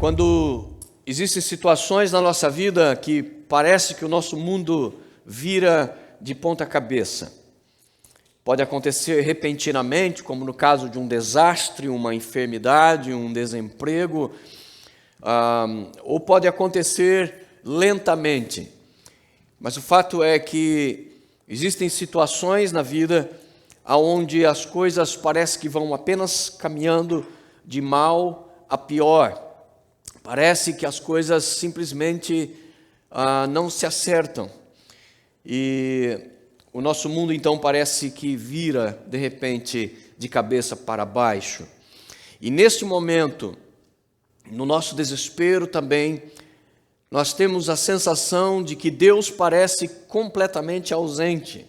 Quando existem situações na nossa vida que parece que o nosso mundo vira de ponta cabeça. Pode acontecer repentinamente, como no caso de um desastre, uma enfermidade, um desemprego, ou pode acontecer lentamente. Mas o fato é que existem situações na vida onde as coisas parecem que vão apenas caminhando de mal a pior. Parece que as coisas simplesmente não se acertam. E o nosso mundo então parece que vira, de repente, de cabeça para baixo. E neste momento, no nosso desespero também, nós temos a sensação de que Deus parece completamente ausente.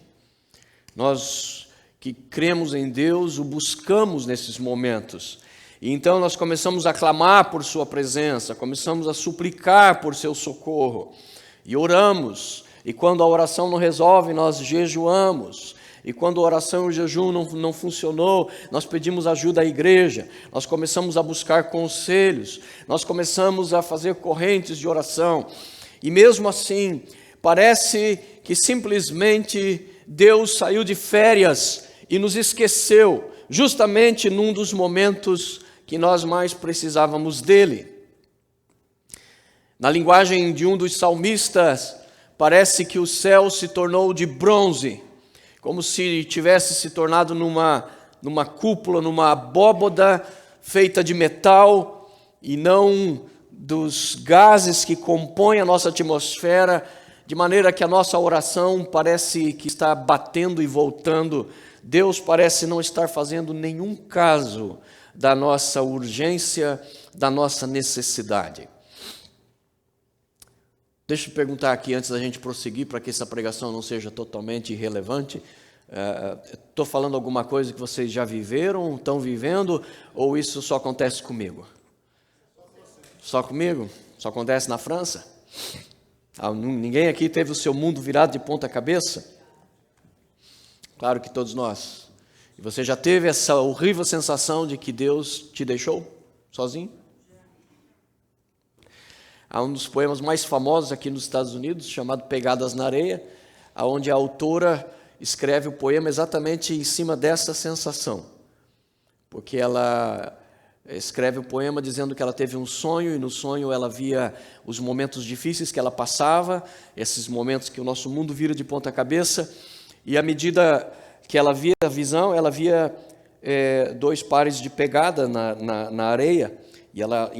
Nós que cremos em Deus, o buscamos nesses momentos. E então nós começamos a clamar por sua presença, começamos a suplicar por seu socorro. E oramos. E quando a oração não resolve, nós jejuamos. E quando a oração e o jejum não funcionou, nós pedimos ajuda à igreja. Nós começamos a buscar conselhos. Nós começamos a fazer correntes de oração. E mesmo assim, parece que simplesmente Deus saiu de férias e nos esqueceu, justamente num dos momentos que nós mais precisávamos dele. Na linguagem de um dos salmistas, parece que o céu se tornou de bronze, como se tivesse se tornado numa cúpula, numa abóboda feita de metal e não dos gases que compõem a nossa atmosfera, de maneira que a nossa oração parece que está batendo e voltando. Deus parece não estar fazendo nenhum caso da nossa urgência, da nossa necessidade. Deixa eu perguntar aqui, antes da gente prosseguir, para que essa pregação não seja totalmente irrelevante. Estou falando alguma coisa que vocês já viveram, estão vivendo, ou isso só acontece comigo? Só comigo? Só acontece na França? Ninguém aqui teve o seu mundo virado de ponta cabeça? Claro que todos nós. E você já teve essa horrível sensação de que Deus te deixou sozinho? Há um dos poemas mais famosos aqui nos Estados Unidos, chamado Pegadas na Areia, onde a autora escreve o poema exatamente em cima dessa sensação. Porque ela escreve o poema dizendo que ela teve um sonho, e no sonho ela via os momentos difíceis que ela passava, esses momentos que o nosso mundo vira de ponta cabeça, e à medida que ela via a visão, ela via dois pares de pegada na areia, e ela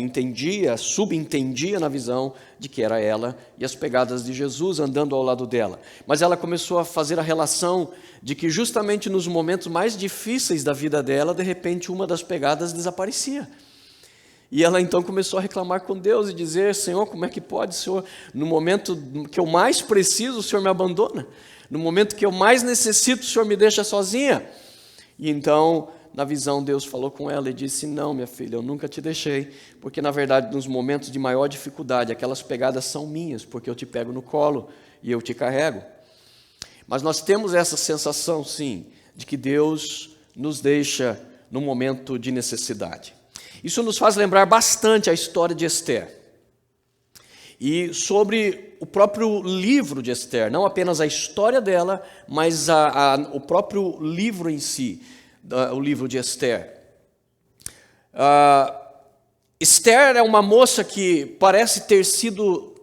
subentendia na visão de que era ela e as pegadas de Jesus andando ao lado dela. Mas ela começou a fazer a relação de que justamente nos momentos mais difíceis da vida dela, de repente uma das pegadas desaparecia. E ela então começou a reclamar com Deus e dizer: Senhor, como é que pode, Senhor? No momento que eu mais preciso, o Senhor me abandona. No momento que eu mais necessito, o Senhor me deixa sozinha. E então, na visão, Deus falou com ela e disse: não, minha filha, eu nunca te deixei, porque na verdade nos momentos de maior dificuldade, aquelas pegadas são minhas, porque eu te pego no colo e eu te carrego. Mas nós temos essa sensação, sim, de que Deus nos deixa no momento de necessidade. Isso nos faz lembrar bastante a história de Esther. E sobre o próprio livro de Esther, não apenas a história dela, mas o próprio livro em si. O livro de Esther. Esther é uma moça que parece ter sido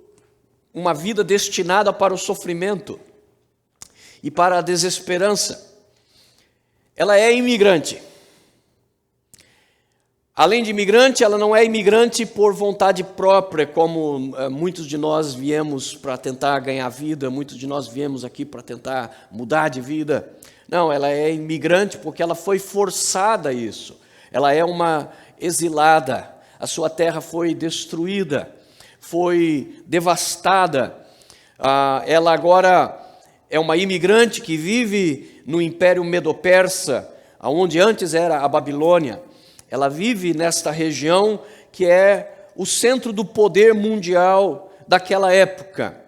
uma vida destinada para o sofrimento e para a desesperança. Ela é imigrante. Além de imigrante, ela não é imigrante por vontade própria, como muitos de nós viemos para tentar ganhar vida, muitos de nós viemos aqui para tentar mudar de vida. Não, ela é imigrante porque ela foi forçada a isso. Ela é uma exilada. A sua terra foi destruída, foi devastada. Ela agora é uma imigrante que vive no Império Medo-Persa, onde antes era a Babilônia. Ela vive nesta região que é o centro do poder mundial daquela época.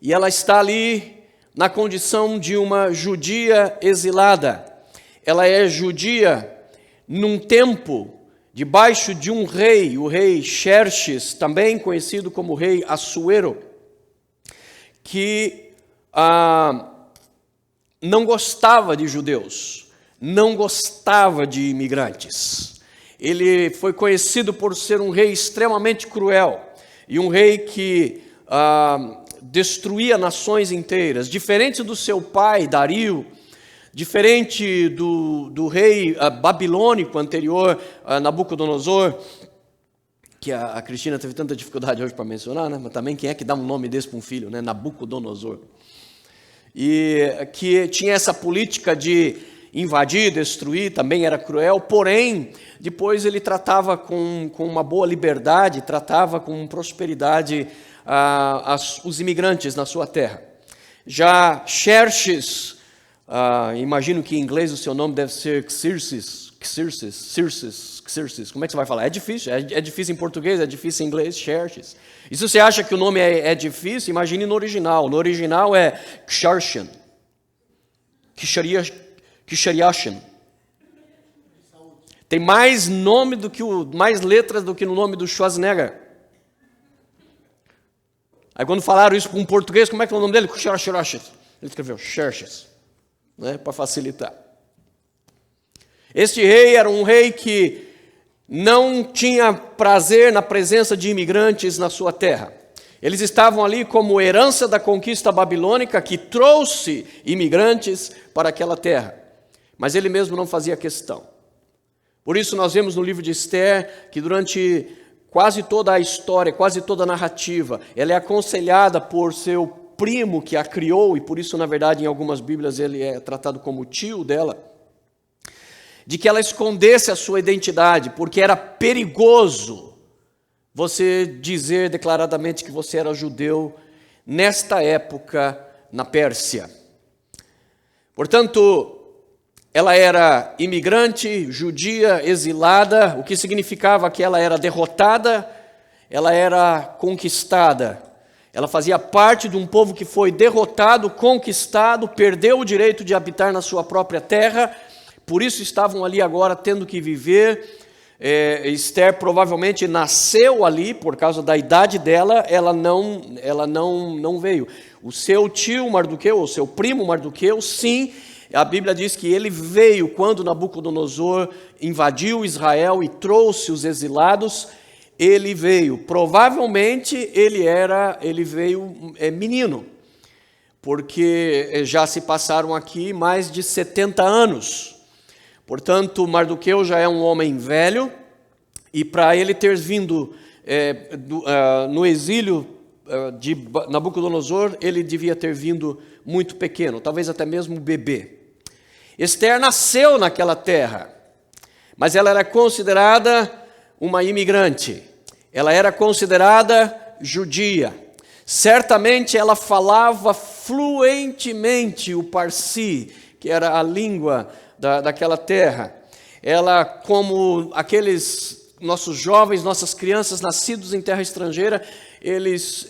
E ela está ali na condição de uma judia exilada. Ela é judia num tempo debaixo de um rei, o rei Xerxes, também conhecido como rei Assuero, que não gostava de judeus, não gostava de imigrantes. Ele foi conhecido por ser um rei extremamente cruel e um rei que destruía nações inteiras. Diferente do seu pai, Dario, diferente do rei babilônico anterior, Nabucodonosor, que a Cristina teve tanta dificuldade hoje para mencionar, né? Mas também quem é que dá um nome desse para um filho, né? Nabucodonosor. E que tinha essa política de invadir, destruir, também era cruel, porém, depois ele tratava com uma boa liberdade, tratava com prosperidade os imigrantes na sua terra. Já Xerxes, imagino que em inglês o seu nome deve ser Xerxes, como é que você vai falar? É difícil em português, é difícil em inglês, Xerxes. E se você acha que o nome é difícil, imagine no original. No original é Xarxian, Kishariashan. Tem mais mais letras do que no nome do Schwarzenegger. Aí quando falaram isso com um português, como é que é o nome dele? Ele escreveu Xerxes, né, para facilitar. Este rei era um rei que não tinha prazer na presença de imigrantes na sua terra. Eles estavam ali como herança da conquista babilônica que trouxe imigrantes para aquela terra. Mas ele mesmo não fazia questão. Por isso nós vemos no livro de Esther que durante quase toda a história, quase toda a narrativa, ela é aconselhada por seu primo que a criou, e por isso, na verdade, em algumas Bíblias ele é tratado como tio dela, de que ela escondesse a sua identidade, porque era perigoso você dizer declaradamente que você era judeu nesta época na Pérsia. Portanto, ela era imigrante, judia, exilada, o que significava que ela era derrotada, ela era conquistada. Ela fazia parte de um povo que foi derrotado, conquistado, perdeu o direito de habitar na sua própria terra. Por isso estavam ali agora tendo que viver. Esther provavelmente nasceu ali, por causa da idade dela, ela não veio. O seu tio Mardoqueu, o seu primo Mardoqueu, sim, a Bíblia diz que ele veio quando Nabucodonosor invadiu Israel e trouxe os exilados. Ele veio, provavelmente ele veio menino, porque já se passaram aqui mais de 70 anos. Portanto, Mardoqueu já é um homem velho, e para ele ter vindo no exílio de Nabucodonosor, ele devia ter vindo muito pequeno, talvez até mesmo bebê. Esther nasceu naquela terra, mas ela era considerada uma imigrante, ela era considerada judia. Certamente ela falava fluentemente o Parsi, que era a língua daquela terra. Ela, como aqueles nossos jovens, nossas crianças nascidos em terra estrangeira, eles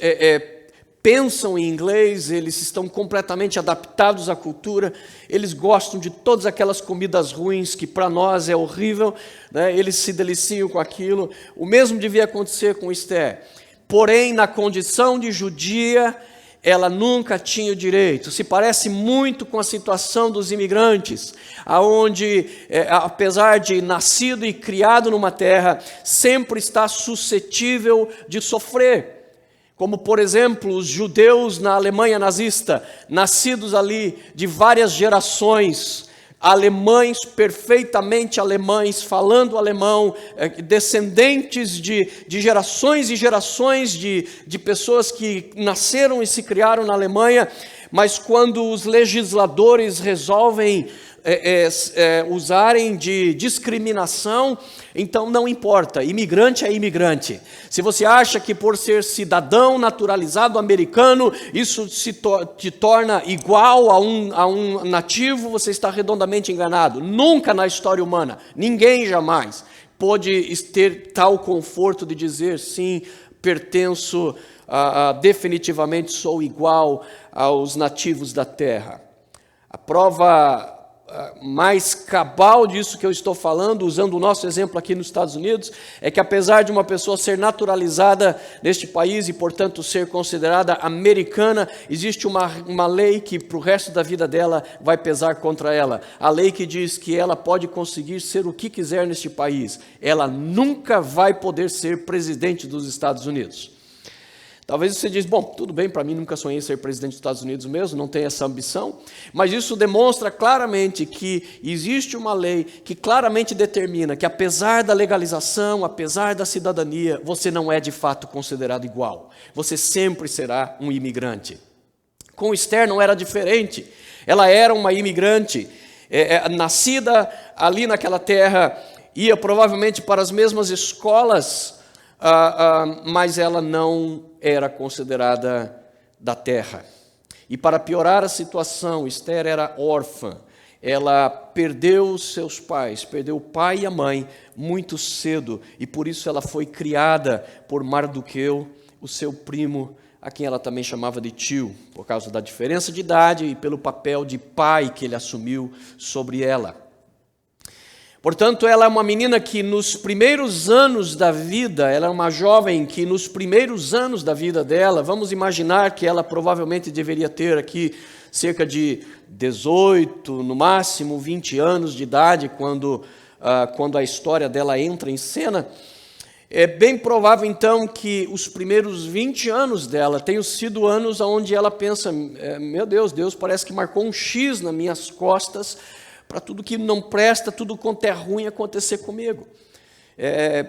pensam em inglês, eles estão completamente adaptados à cultura, eles gostam de todas aquelas comidas ruins que para nós é horrível, né? Eles se deliciam com aquilo. O mesmo devia acontecer com Esther. Porém, na condição de judia, ela nunca tinha o direito. Se parece muito com a situação dos imigrantes, aonde, apesar de nascido e criado numa terra, sempre está suscetível de sofrer. Como, por exemplo, os judeus na Alemanha nazista, nascidos ali de várias gerações, alemães, perfeitamente alemães, falando alemão, descendentes de gerações e gerações de pessoas que nasceram e se criaram na Alemanha, mas quando os legisladores resolvem usarem de discriminação, então não importa, imigrante é imigrante. Se você acha que por ser cidadão naturalizado americano, isso te torna igual a um nativo, você está redondamente enganado. Nunca na história humana, ninguém jamais pôde ter tal conforto de dizer sim, pertenço, definitivamente sou igual aos nativos da terra. A prova mais cabal disso que eu estou falando, usando o nosso exemplo aqui nos Estados Unidos, é que apesar de uma pessoa ser naturalizada neste país e, portanto, ser considerada americana, existe uma lei que para o resto da vida dela vai pesar contra ela. A lei que diz que ela pode conseguir ser o que quiser neste país. Ela nunca vai poder ser presidente dos Estados Unidos. Talvez você diz, bom, tudo bem, para mim nunca sonhei ser presidente dos Estados Unidos mesmo, não tenho essa ambição, mas isso demonstra claramente que existe uma lei que claramente determina que apesar da legalização, apesar da cidadania, você não é de fato considerado igual. Você sempre será um imigrante. Com Esther não era diferente. Ela era uma imigrante, nascida ali naquela terra, ia provavelmente para as mesmas escolas, mas ela não era considerada da terra. E para piorar a situação, Esther era órfã. Ela perdeu seus pais, perdeu o pai e a mãe muito cedo, e por isso ela foi criada por Mardoqueu, o seu primo, a quem ela também chamava de tio, por causa da diferença de idade e pelo papel de pai que ele assumiu sobre ela. Portanto, ela é uma menina que nos primeiros anos da vida, ela é uma jovem que nos primeiros anos da vida dela, vamos imaginar que ela provavelmente deveria ter aqui cerca de 18, no máximo 20 anos de idade, quando a história dela entra em cena. É bem provável, então, que os primeiros 20 anos dela tenham sido anos onde ela pensa, meu Deus, Deus parece que marcou um X nas minhas costas, para tudo que não presta, tudo quanto é ruim acontecer comigo.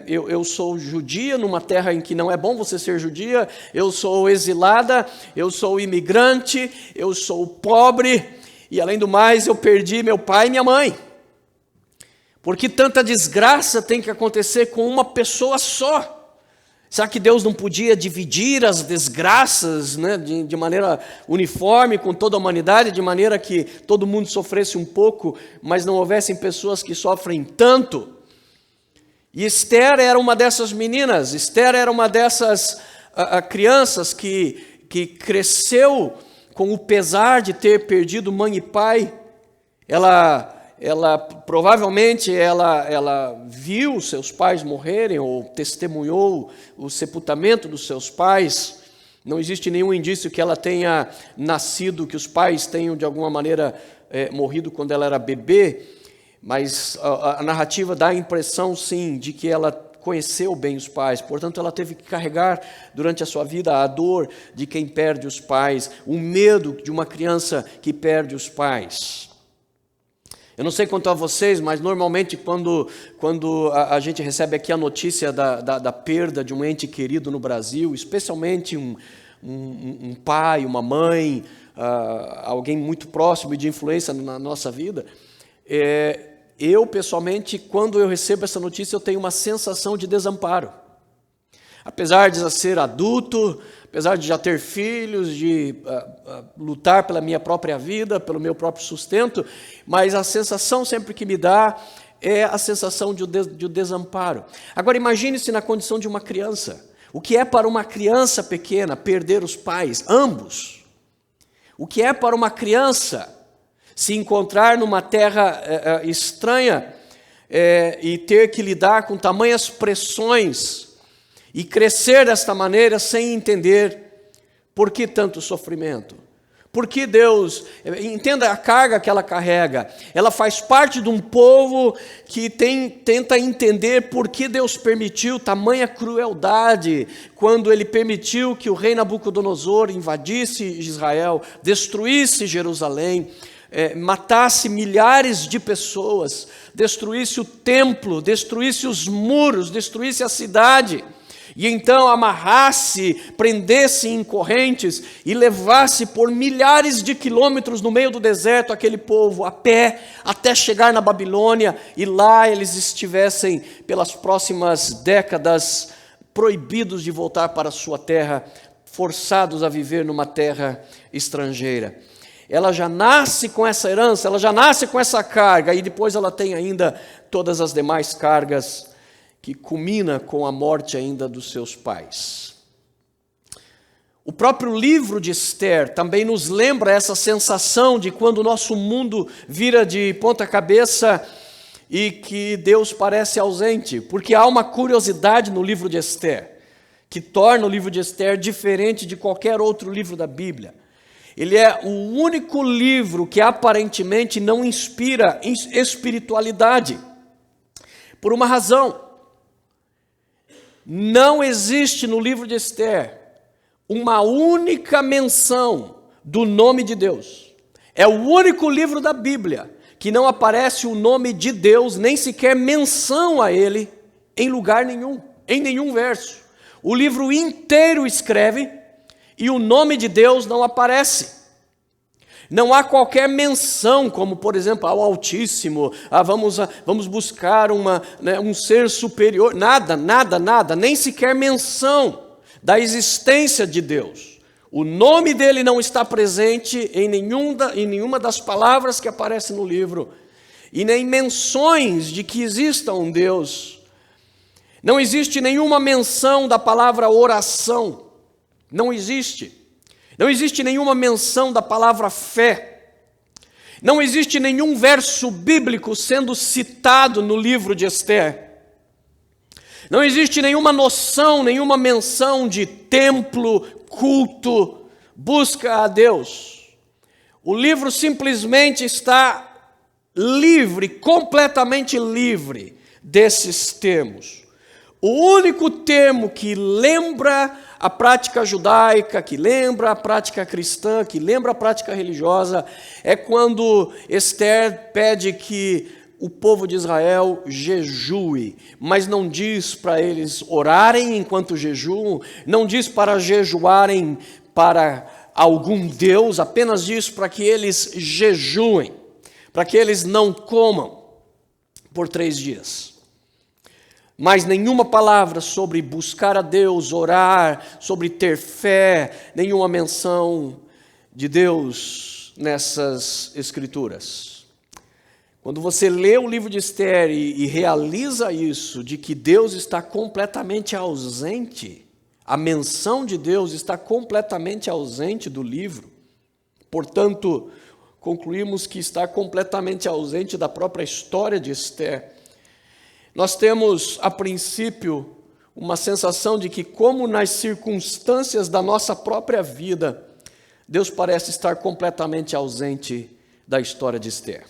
Eu sou judia numa terra em que não é bom você ser judia, eu sou exilada, eu sou imigrante, eu sou pobre, e além do mais eu perdi meu pai e minha mãe. Por que tanta desgraça tem que acontecer com uma pessoa só? Será que Deus não podia dividir as desgraças, né, de maneira uniforme com toda a humanidade, de maneira que todo mundo sofresse um pouco, mas não houvessem pessoas que sofrem tanto? E Esther era uma dessas meninas, Esther era uma dessas crianças que cresceu com o pesar de ter perdido mãe e pai. Ela provavelmente viu seus pais morrerem ou testemunhou o sepultamento dos seus pais. Não existe nenhum indício que ela tenha nascido, que os pais tenham de alguma maneira morrido quando ela era bebê, mas a narrativa dá a impressão, sim, de que ela conheceu bem os pais, portanto ela teve que carregar durante a sua vida a dor de quem perde os pais, o medo de uma criança que perde os pais. Eu não sei quanto a vocês, mas normalmente quando a gente recebe aqui a notícia da perda de um ente querido no Brasil, especialmente um pai, uma mãe, alguém muito próximo e de influência na nossa vida, eu pessoalmente, quando eu recebo essa notícia, eu tenho uma sensação de desamparo. Apesar de já ser adulto, apesar de já ter filhos, de lutar pela minha própria vida, pelo meu próprio sustento, mas a sensação sempre que me dá é a sensação de desamparo. Agora imagine-se na condição de uma criança. O que é para uma criança pequena perder os pais, ambos? O que é para uma criança se encontrar numa terra estranha e ter que lidar com tamanhas pressões e crescer desta maneira sem entender por que tanto sofrimento? Por que Deus, entenda a carga que ela carrega, ela faz parte de um povo que tenta entender por que Deus permitiu tamanha crueldade, quando Ele permitiu que o rei Nabucodonosor invadisse Israel, destruísse Jerusalém, matasse milhares de pessoas, destruísse o templo, destruísse os muros, destruísse a cidade, e então amarrasse, prendesse em correntes e levasse por milhares de quilômetros no meio do deserto aquele povo a pé até chegar na Babilônia, e lá eles estivessem pelas próximas décadas proibidos de voltar para a sua terra, forçados a viver numa terra estrangeira. Ela já nasce com essa herança, ela já nasce com essa carga, e depois ela tem ainda todas as demais cargas, que culmina com a morte ainda dos seus pais. O próprio livro de Esther também nos lembra essa sensação de quando o nosso mundo vira de ponta cabeça e que Deus parece ausente, porque há uma curiosidade no livro de Esther, que torna o livro de Esther diferente de qualquer outro livro da Bíblia. Ele é o único livro que aparentemente não inspira espiritualidade, por uma razão. Não existe no livro de Esther uma única menção do nome de Deus. É o único livro da Bíblia que não aparece o nome de Deus, nem sequer menção a ele, em lugar nenhum, em nenhum verso. O livro inteiro escreve e o nome de Deus não aparece. Não há qualquer menção, como por exemplo ao Altíssimo, vamos buscar um ser superior, nada, nem sequer menção da existência de Deus. O nome dele não está presente em nenhuma das palavras que aparecem no livro, e nem menções de que exista um Deus. Não existe nenhuma menção da palavra oração, não existe. Não existe nenhuma menção da palavra fé. Não existe nenhum verso bíblico sendo citado no livro de Esther. Não existe nenhuma noção, nenhuma menção de templo, culto, busca a Deus. O livro simplesmente está livre, completamente livre desses termos. O único termo que lembra a prática judaica, que lembra a prática cristã, que lembra a prática religiosa, é quando Esther pede que o povo de Israel jejue, mas não diz para eles orarem enquanto jejuam, não diz para jejuarem para algum Deus, apenas diz para que eles jejuem, para que eles não comam por 3 dias. Mas nenhuma palavra sobre buscar a Deus, orar, sobre ter fé, nenhuma menção de Deus nessas escrituras. Quando você lê o livro de Esther e realiza isso, de que Deus está completamente ausente, a menção de Deus está completamente ausente do livro, portanto, concluímos que está completamente ausente da própria história de Esther. Nós temos, a princípio, uma sensação de que, como nas circunstâncias da nossa própria vida, Deus parece estar completamente ausente da história de Esther.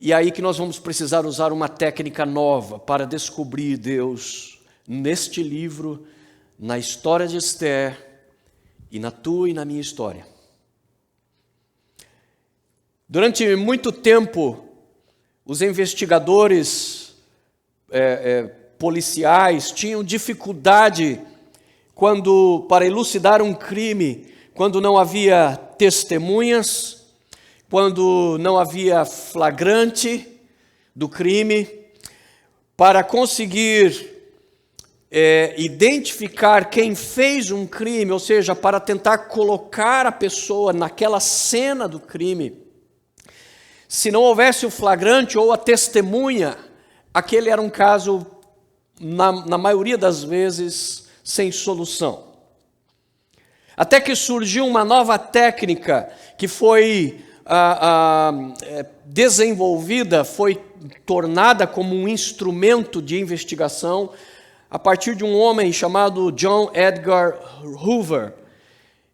E é aí que nós vamos precisar usar uma técnica nova para descobrir Deus neste livro, na história de Esther e na tua e na minha história. Durante muito tempo, os investigadores policiais tinham dificuldade para elucidar um crime, quando não havia testemunhas, quando não havia flagrante do crime, para conseguir identificar quem fez um crime, ou seja, para tentar colocar a pessoa naquela cena do crime. Se não houvesse o flagrante ou a testemunha, aquele era um caso, na maioria das vezes, sem solução. Até que surgiu uma nova técnica que foi desenvolvida, foi tornada como um instrumento de investigação a partir de um homem chamado John Edgar Hoover.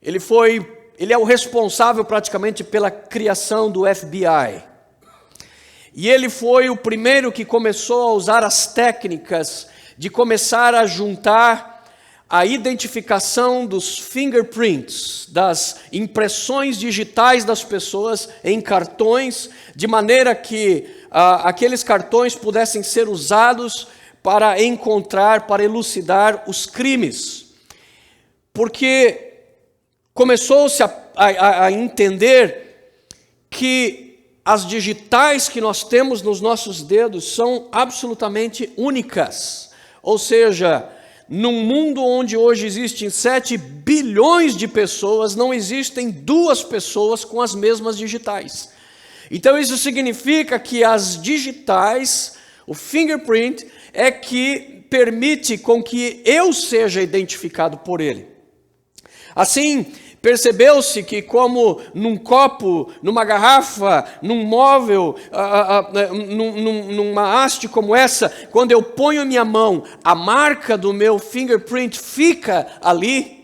Ele é o responsável praticamente pela criação do FBI. E ele foi o primeiro que começou a usar as técnicas de começar a juntar a identificação dos fingerprints, das impressões digitais das pessoas em cartões, de maneira que aqueles cartões pudessem ser usados para encontrar, para elucidar os crimes. Porque começou-se a entender que as digitais que nós temos nos nossos dedos são absolutamente únicas. Ou seja, num mundo onde hoje existem 7 bilhões de pessoas, não existem 2 pessoas com as mesmas digitais. Então isso significa que as digitais, o fingerprint, é que permite com que eu seja identificado por ele. Assim, percebeu-se que como num copo, numa garrafa, num móvel, numa haste como essa, quando eu ponho minha mão, a marca do meu fingerprint fica ali.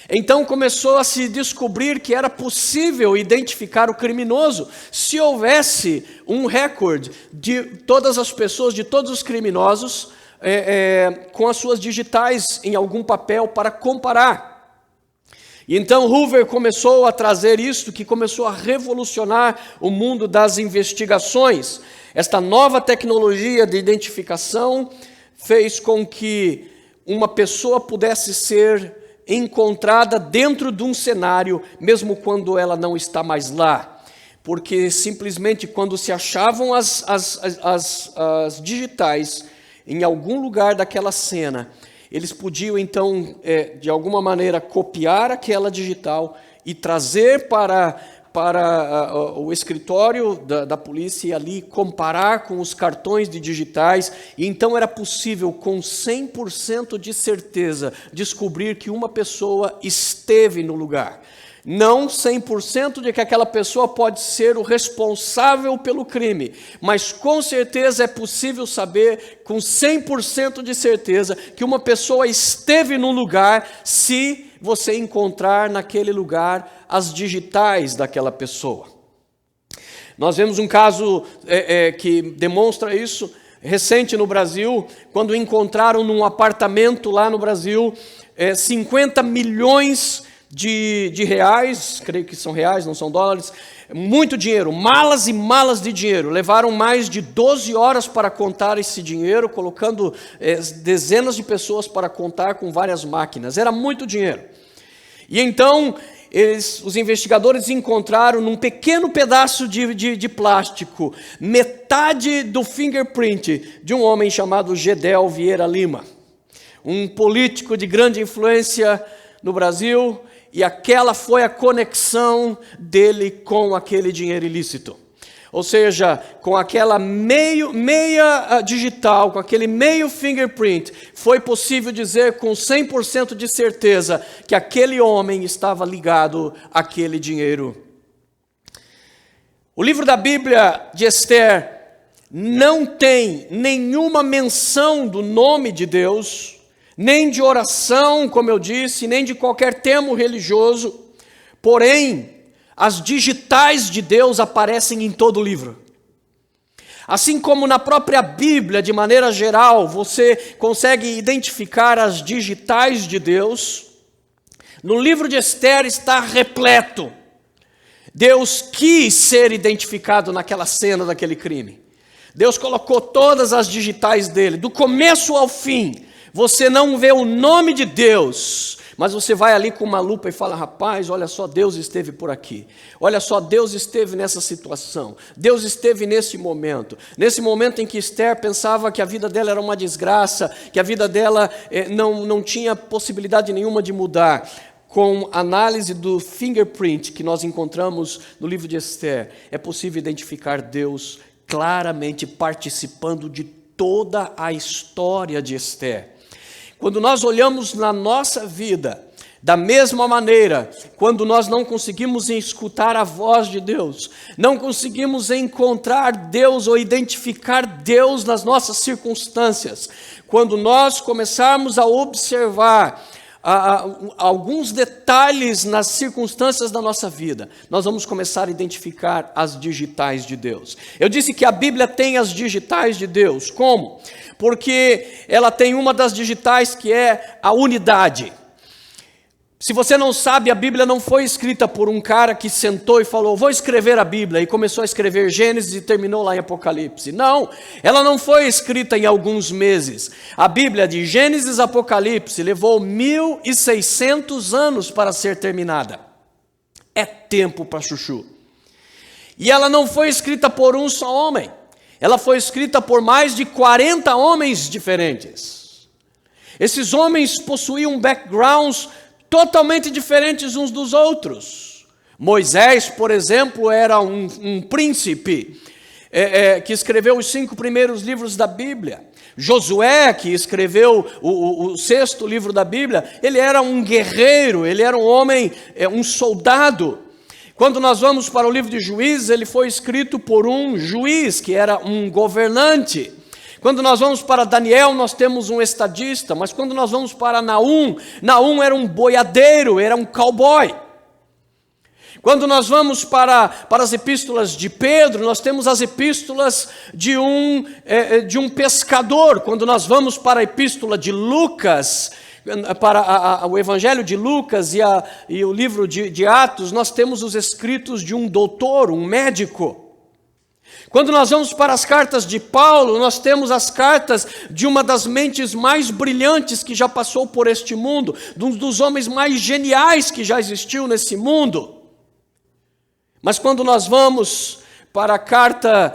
Então começou a se descobrir que era possível identificar o criminoso se houvesse um recorde de todas as pessoas, de todos os criminosos, com as suas digitais em algum papel para comparar. E então Hoover começou a trazer isso, que começou a revolucionar o mundo das investigações. Esta nova tecnologia de identificação fez com que uma pessoa pudesse ser encontrada dentro de um cenário, mesmo quando ela não está mais lá. Porque simplesmente quando se achavam as digitais em algum lugar daquela cena, eles podiam então, de alguma maneira, copiar aquela digital e trazer para o escritório da polícia e ali comparar com os cartões de digitais. E então era possível, com 100% de certeza, descobrir que uma pessoa esteve no lugar. Não 100% de que aquela pessoa pode ser o responsável pelo crime, mas com certeza é possível saber, com 100% de certeza, que uma pessoa esteve no lugar se você encontrar naquele lugar as digitais daquela pessoa. Nós vemos um caso que demonstra isso, recente no Brasil, quando encontraram num apartamento lá no Brasil 50 milhões de reais, creio que são reais, não são dólares, muito dinheiro, malas e malas de dinheiro. Levaram mais de 12 horas para contar esse dinheiro, colocando dezenas de pessoas para contar com várias máquinas. Era muito dinheiro. E então, os investigadores encontraram num pequeno pedaço de plástico, metade do fingerprint de um homem chamado Gedel Vieira Lima, um político de grande influência no Brasil. E aquela foi a conexão dele com aquele dinheiro ilícito. Ou seja, com aquela meia digital, com aquele meio fingerprint, foi possível dizer com 100% de certeza que aquele homem estava ligado àquele dinheiro. O livro da Bíblia de Esther não tem nenhuma menção do nome de Deus, nem de oração, como eu disse, nem de qualquer termo religioso. Porém, as digitais de Deus aparecem em todo o livro. Assim como na própria Bíblia, de maneira geral, você consegue identificar as digitais de Deus, no livro de Esther está repleto. Deus quis ser identificado naquela cena daquele crime. Deus colocou todas as digitais dele, do começo ao fim. Você não vê o nome de Deus, mas você vai ali com uma lupa e fala: rapaz, olha só, Deus esteve por aqui. Olha só, Deus esteve nessa situação. Deus esteve nesse momento em que Esther pensava que a vida dela era uma desgraça, que a vida dela não tinha possibilidade nenhuma de mudar. Com análise do fingerprint que nós encontramos no livro de Esther, é possível identificar Deus claramente participando de toda a história de Esther. Quando nós olhamos na nossa vida, da mesma maneira, quando nós não conseguimos escutar a voz de Deus, não conseguimos encontrar Deus ou identificar Deus nas nossas circunstâncias, quando nós começarmos a observar alguns detalhes nas circunstâncias da nossa vida, nós vamos começar a identificar as digitais de Deus. Eu disse que a Bíblia tem as digitais de Deus. Como? Porque ela tem uma das digitais que é a unidade. Se você não sabe, a Bíblia não foi escrita por um cara que sentou e falou: vou escrever a Bíblia, e começou a escrever Gênesis e terminou lá em Apocalipse. Não, ela não foi escrita em alguns meses. A Bíblia de Gênesis e Apocalipse levou 1.600 anos para ser terminada. É tempo para chuchu. E ela não foi escrita por um só homem. Ela foi escrita por mais de 40 homens diferentes. Esses homens possuíam backgrounds totalmente diferentes uns dos outros. Moisés, por exemplo, era um príncipe que escreveu os 5 primeiros livros da Bíblia. Josué, que escreveu o 6º livro da Bíblia, ele era um guerreiro, ele era um homem, um soldado. Quando nós vamos para o livro de Juízes, ele foi escrito por um juiz, que era um governante. Quando nós vamos para Daniel, nós temos um estadista, mas quando nós vamos para Naum, Naum era um boiadeiro, era um cowboy. Quando nós vamos para as epístolas de Pedro, nós temos as epístolas de um pescador. Quando nós vamos para a epístola de Lucas, para o evangelho de Lucas e o livro de Atos, nós temos os escritos de um doutor, um médico. Quando nós vamos para as cartas de Paulo, nós temos as cartas de uma das mentes mais brilhantes que já passou por este mundo, de um dos homens mais geniais que já existiu nesse mundo. Mas quando nós vamos para a carta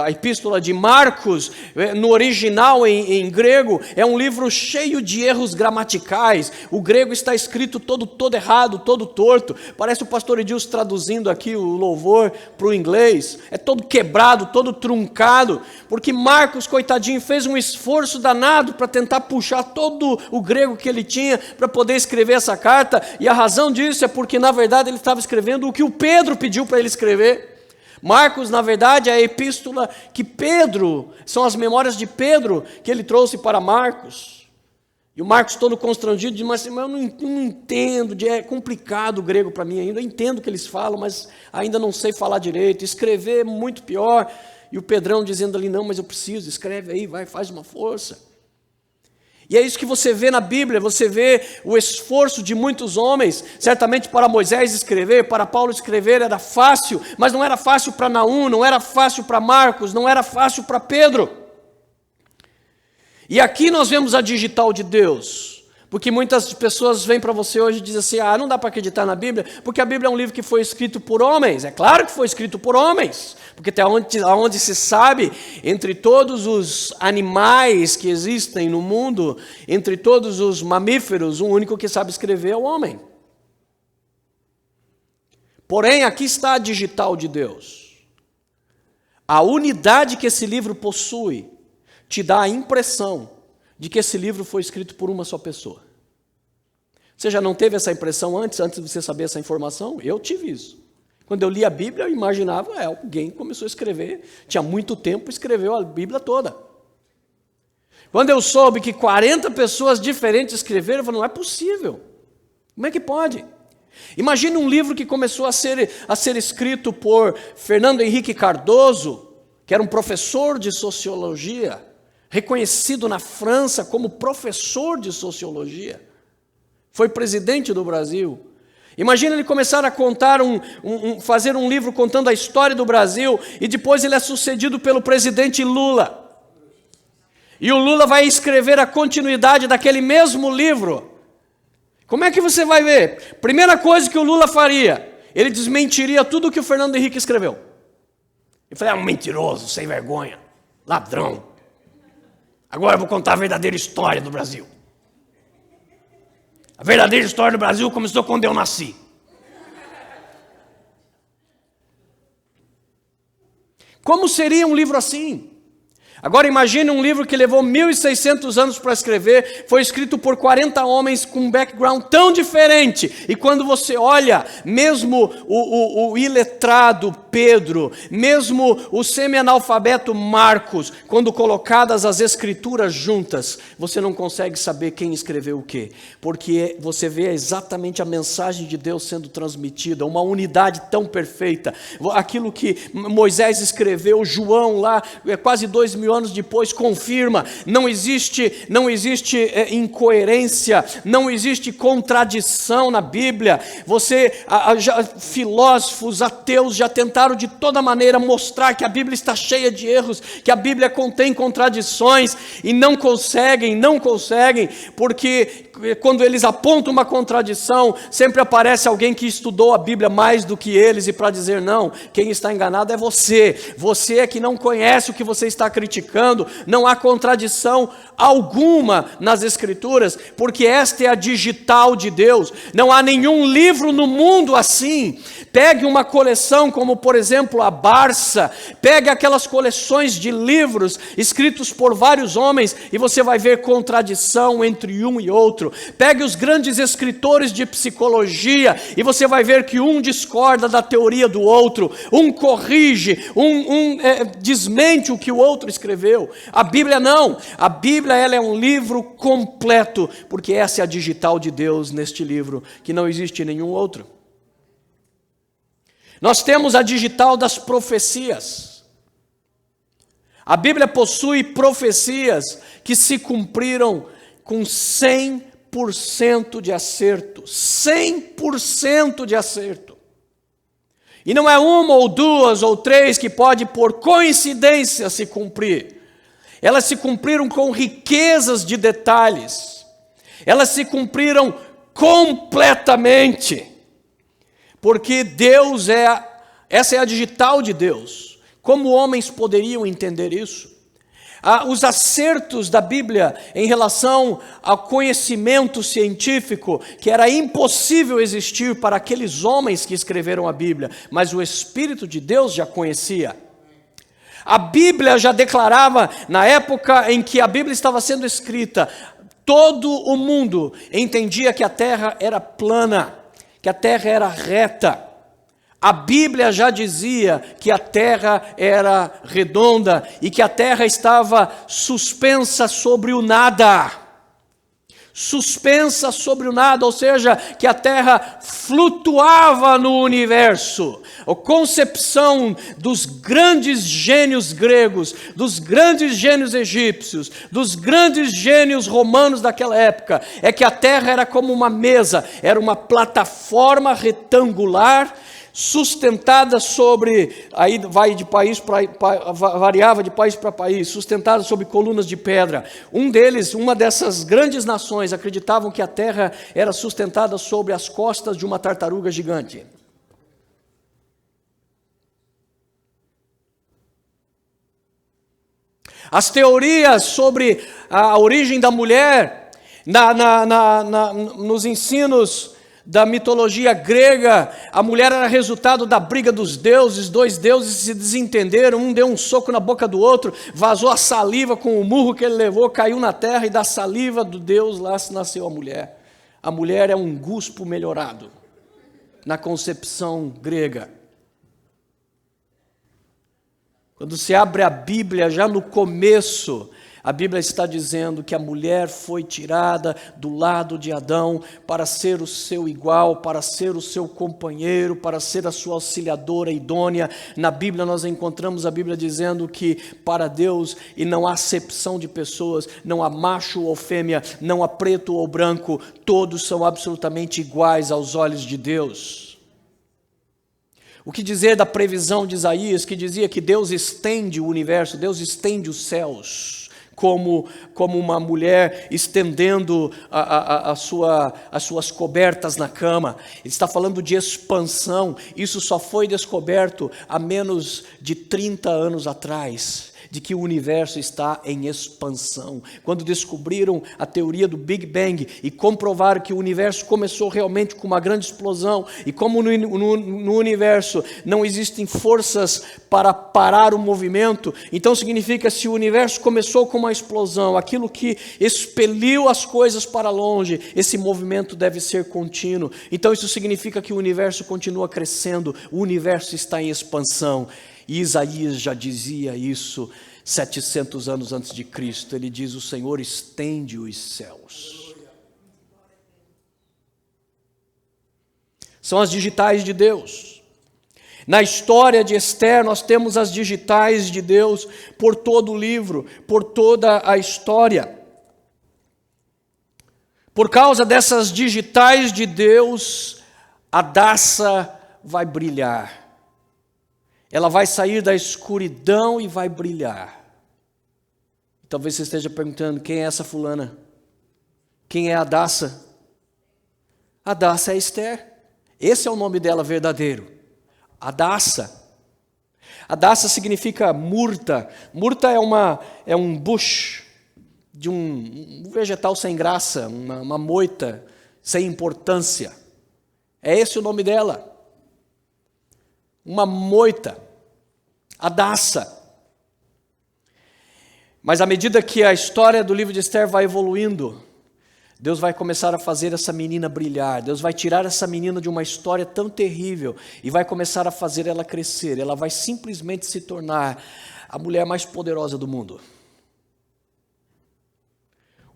a epístola de Marcos, no original em grego, é um livro cheio de erros gramaticais. O grego está escrito todo errado, todo torto. Parece o pastor Edilson traduzindo aqui o louvor para o inglês. É todo quebrado, todo truncado, porque Marcos, coitadinho, fez um esforço danado para tentar puxar todo o grego que ele tinha para poder escrever essa carta, e a razão disso é porque, na verdade, ele estava escrevendo o que o Pedro pediu para ele escrever. Marcos, na verdade, é a epístola que Pedro, são as memórias de Pedro que ele trouxe para Marcos. E o Marcos todo constrangido diz, mas eu não entendo, é complicado o grego para mim ainda, eu entendo o que eles falam, mas ainda não sei falar direito, escrever é muito pior. E o Pedrão dizendo ali, não, mas eu preciso, escreve aí, vai, faz uma força. E é isso que você vê na Bíblia, você vê o esforço de muitos homens. Certamente para Moisés escrever, para Paulo escrever era fácil, mas não era fácil para Naum, não era fácil para Marcos, não era fácil para Pedro. E aqui nós vemos a digital de Deus, porque muitas pessoas vêm para você hoje e dizem assim, não dá para acreditar na Bíblia, porque a Bíblia é um livro que foi escrito por homens. É claro que foi escrito por homens, porque até onde se sabe, entre todos os animais que existem no mundo, entre todos os mamíferos, o único que sabe escrever é o homem. Porém, aqui está a digital de Deus. A unidade que esse livro possui te dá a impressão de que esse livro foi escrito por uma só pessoa. Você já não teve essa impressão antes de você saber essa informação? Eu tive isso. Quando eu li a Bíblia, eu imaginava, alguém começou a escrever, tinha muito tempo, escreveu a Bíblia toda. Quando eu soube que 40 pessoas diferentes escreveram, eu falei, não é possível. Como é que pode? Imagine um livro que começou a ser escrito por Fernando Henrique Cardoso, que era um professor de sociologia, reconhecido na França como professor de sociologia, foi presidente do Brasil. Imagina ele começar a contar fazer um livro contando a história do Brasil, e depois ele é sucedido pelo presidente Lula. E o Lula vai escrever a continuidade daquele mesmo livro. Como é que você vai ver? Primeira coisa que o Lula faria, ele desmentiria tudo o que o Fernando Henrique escreveu. Ele falou, um mentiroso, sem vergonha, ladrão. Agora eu vou contar a verdadeira história do Brasil. A verdadeira história do Brasil começou quando eu nasci. Como seria um livro assim? Agora imagine um livro que levou 1.600 anos para escrever, foi escrito por 40 homens com um background tão diferente, e quando você olha, mesmo o iletrado Pedro, mesmo o semi-analfabeto Marcos, quando colocadas as escrituras juntas, você não consegue saber quem escreveu o quê, porque você vê exatamente a mensagem de Deus sendo transmitida, uma unidade tão perfeita. Aquilo que Moisés escreveu, João lá, quase 2000 anos depois, confirma. Não existe incoerência, não existe contradição na Bíblia. Filósofos, ateus já tentaram de toda maneira mostrar que a Bíblia está cheia de erros, que a Bíblia contém contradições, e não conseguem, porque quando eles apontam uma contradição, sempre aparece alguém que estudou a Bíblia mais do que eles, e para dizer não, quem está enganado é você. Você é que não conhece o que você está criticando. Não há contradição alguma nas Escrituras, porque esta é a digital de Deus. Não há nenhum livro no mundo assim. Pegue uma coleção como, por exemplo, a Barça, pegue aquelas coleções de livros escritos por vários homens e você vai ver contradição entre um e outro. Pegue os grandes escritores de psicologia e você vai ver que um discorda da teoria do outro, um corrige, desmente o que o outro escreveu. A Bíblia não. A Bíblia, ela é um livro completo, porque essa é a digital de Deus neste livro, que não existe em nenhum outro. Nós temos a digital das profecias. A Bíblia possui profecias que se cumpriram com 100% de acerto. 100% de acerto. E não é uma ou duas ou três que pode por coincidência se cumprir. Elas se cumpriram com riquezas de detalhes. Elas se cumpriram completamente. Porque Deus essa é a digital de Deus. Como homens poderiam entender isso? Os acertos da Bíblia em relação ao conhecimento científico, que era impossível existir para aqueles homens que escreveram a Bíblia, mas o Espírito de Deus já conhecia. A Bíblia já declarava, na época em que a Bíblia estava sendo escrita, todo o mundo entendia que a terra era plana, que a terra era reta. A Bíblia já dizia que a terra era redonda e que a terra estava suspensa sobre o nada. Suspensa sobre o nada, ou seja, que a terra flutuava no universo. A concepção dos grandes gênios gregos, dos grandes gênios egípcios, dos grandes gênios romanos daquela época, é que a terra era como uma mesa, era uma plataforma retangular, sustentada sobre, aí vai de país variava de país para país, sustentada sobre colunas de pedra. Uma dessas grandes nações acreditavam que a terra era sustentada sobre as costas de uma tartaruga gigante. As teorias sobre a origem da mulher, nos ensinos da mitologia grega, a mulher era resultado da briga dos deuses. Dois deuses se desentenderam, um deu um soco na boca do outro, vazou a saliva com o murro que ele levou, caiu na terra, e da saliva do deus lá nasceu a mulher. A mulher é um guspo melhorado, na concepção grega. Quando se abre a Bíblia, já no começo, a Bíblia está dizendo que a mulher foi tirada do lado de Adão para ser o seu igual, para ser o seu companheiro, para ser a sua auxiliadora idônea. Na Bíblia nós encontramos a Bíblia dizendo que para Deus, e não há acepção de pessoas, não há macho ou fêmea, não há preto ou branco, todos são absolutamente iguais aos olhos de Deus. O que dizer da previsão de Isaías, que dizia que Deus estende o universo, Deus estende os céus, como uma mulher estendendo as suas cobertas na cama. Ele está falando de expansão. Isso só foi descoberto há menos de 30 anos atrás, de que o universo está em expansão. Quando descobriram a teoria do Big Bang e comprovaram que o universo começou realmente com uma grande explosão, e como no universo não existem forças para parar o movimento, então significa que se o universo começou com uma explosão, aquilo que expeliu as coisas para longe, esse movimento deve ser contínuo. Então isso significa que o universo continua crescendo, o universo está em expansão. E Isaías já dizia isso 700 anos antes de Cristo. Ele diz: o Senhor estende os céus. São as digitais de Deus. Na história de Esther, nós temos as digitais de Deus por todo o livro, por toda a história. Por causa dessas digitais de Deus, a Daça vai brilhar. Ela vai sair da escuridão e vai brilhar. Talvez você esteja perguntando: quem é essa fulana? Quem é Hadassah? Hadassah é Esther. Esse é o nome dela verdadeiro. Hadassah. Hadassah significa murta. Murta é um bush, de um vegetal sem graça, uma moita sem importância. É esse o nome dela. Uma moita. Hadassah. Mas à medida que a história do livro de Esther vai evoluindo, Deus vai começar a fazer essa menina brilhar. Deus vai tirar essa menina de uma história tão terrível e vai começar a fazer ela crescer. Ela vai simplesmente se tornar a mulher mais poderosa do mundo.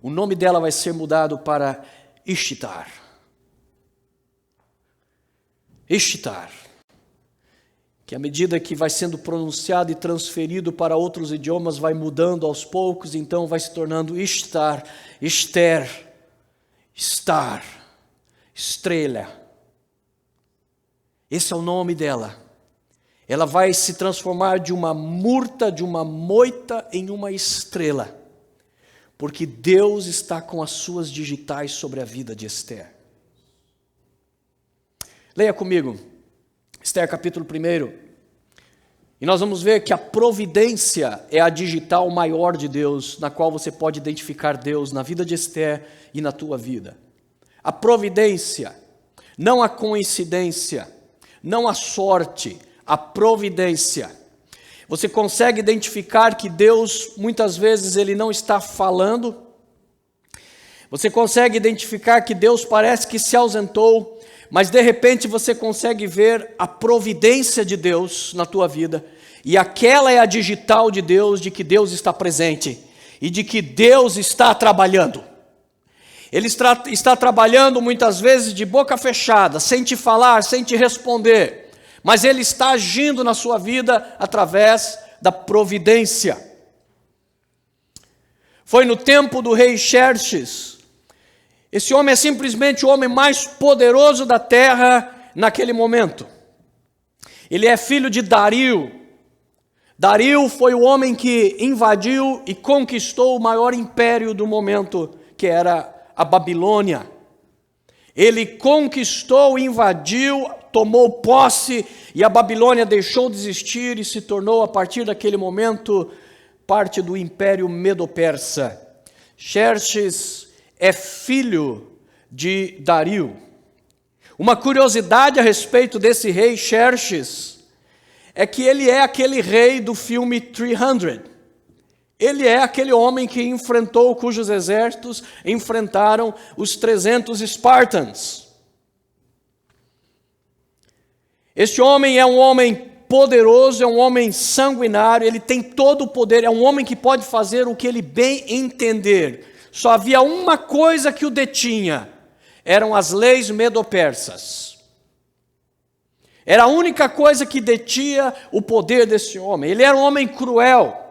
O nome dela vai ser mudado para Ishtar. Ishtar. Que à medida que vai sendo pronunciado e transferido para outros idiomas, vai mudando aos poucos, então vai se tornando Ishtar, Esther. Star, estrela. Esse é o nome dela. Ela vai se transformar de uma murta, de uma moita, em uma estrela. Porque Deus está com as suas digitais sobre a vida de Esther. Leia comigo, Esther capítulo 1. E nós vamos ver que a providência é a digital maior de Deus, na qual você pode identificar Deus na vida de Esther e na tua vida. A providência, não a coincidência, não a sorte, a providência. Você consegue identificar que Deus, muitas vezes, Ele não está falando. Você consegue identificar que Deus parece que se ausentou, mas de repente você consegue ver a providência de Deus na tua vida, e aquela é a digital de Deus, de que Deus está presente, e de que Deus está trabalhando. Ele está trabalhando muitas vezes de boca fechada, sem te falar, sem te responder, mas Ele está agindo na sua vida através da providência. Foi no tempo do rei Xerxes. Esse homem é simplesmente o homem mais poderoso da terra naquele momento. Ele é filho de Dario. Dario foi o homem que invadiu e conquistou o maior império do momento, que era a Babilônia. Ele conquistou, invadiu, tomou posse, e a Babilônia deixou de existir e se tornou, a partir daquele momento, parte do Império Medo-Persa. Xerxes é filho de Dario. Uma curiosidade a respeito desse rei Xerxes é que ele é aquele rei do filme 300. Ele é aquele homem que enfrentou, cujos exércitos enfrentaram os 300 Espartanos. Este homem é um homem poderoso, é um homem sanguinário, ele tem todo o poder, é um homem que pode fazer o que ele bem entender. Só havia uma coisa que o detinha, eram as leis medo-persas. Era a única coisa que detinha o poder desse homem. Ele era um homem cruel.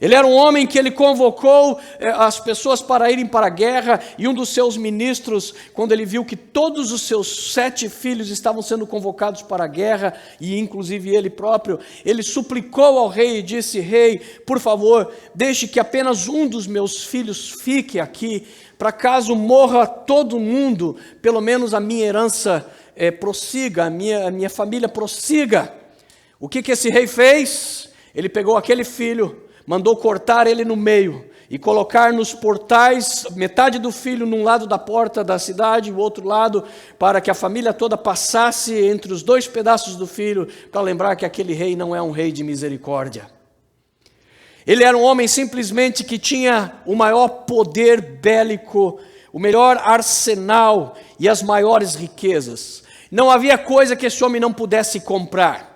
Ele era um homem que ele convocou as pessoas para irem para a guerra, e um dos seus ministros, quando ele viu que todos os seus 7 filhos estavam sendo convocados para a guerra, e inclusive ele próprio, ele suplicou ao rei e disse: rei, por favor, deixe que apenas um dos meus filhos fique aqui, para caso morra todo mundo, pelo menos a minha herança prossiga, a minha família prossiga. O que esse rei fez? Ele pegou aquele filho, mandou cortar ele no meio e colocar nos portais, metade do filho num lado da porta da cidade, o outro lado, para que a família toda passasse entre os 2 pedaços do filho, para lembrar que aquele rei não é um rei de misericórdia. Ele era um homem simplesmente que tinha o maior poder bélico, o melhor arsenal e as maiores riquezas. Não havia coisa que esse homem não pudesse comprar.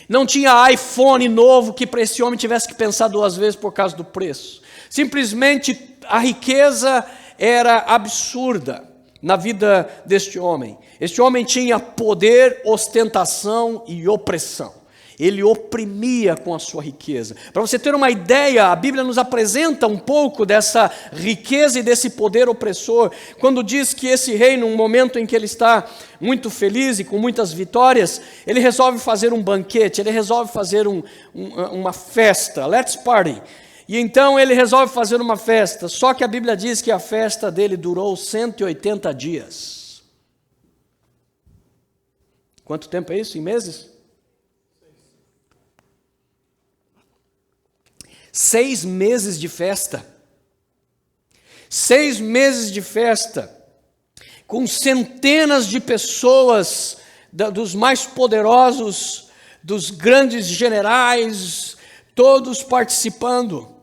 Não tinha iPhone novo que para esse homem tivesse que pensar 2 vezes por causa do preço. Simplesmente a riqueza era absurda na vida deste homem. Este homem tinha poder, ostentação e opressão. Ele oprimia com a sua riqueza. Para você ter uma ideia, a Bíblia nos apresenta um pouco dessa riqueza e desse poder opressor, quando diz que esse rei, num momento em que ele está muito feliz e com muitas vitórias, ele resolve fazer um banquete, ele resolve fazer uma festa, let's party. E então ele resolve fazer uma festa, só que a Bíblia diz que a festa dele durou 180 dias. Quanto tempo é isso? Em meses? 6 meses de festa. 6 meses de festa, com centenas de pessoas, dos mais poderosos, dos grandes generais, todos participando.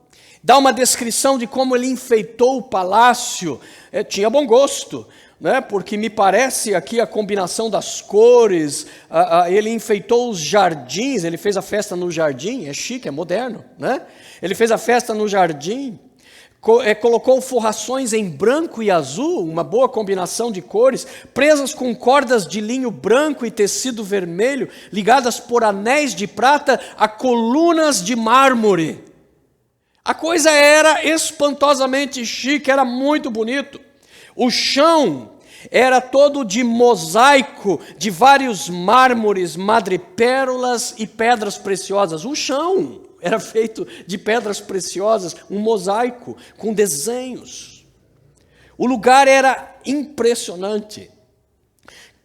Dá uma descrição de como ele enfeitou o palácio. Tinha bom gosto, né? Porque me parece aqui a combinação das cores. Ele enfeitou os jardins, ele fez a festa no jardim, é chique, é moderno, né? Ele fez a festa no jardim. Colocou forrações em branco e azul, uma boa combinação de cores, presas com cordas de linho branco e tecido vermelho, ligadas por anéis de prata a colunas de mármore. A coisa era espantosamente chique, era muito bonito. O chão era todo de mosaico, de vários mármores, madrepérolas e pedras preciosas. O chão era feito de pedras preciosas, um mosaico com desenhos. O lugar era impressionante.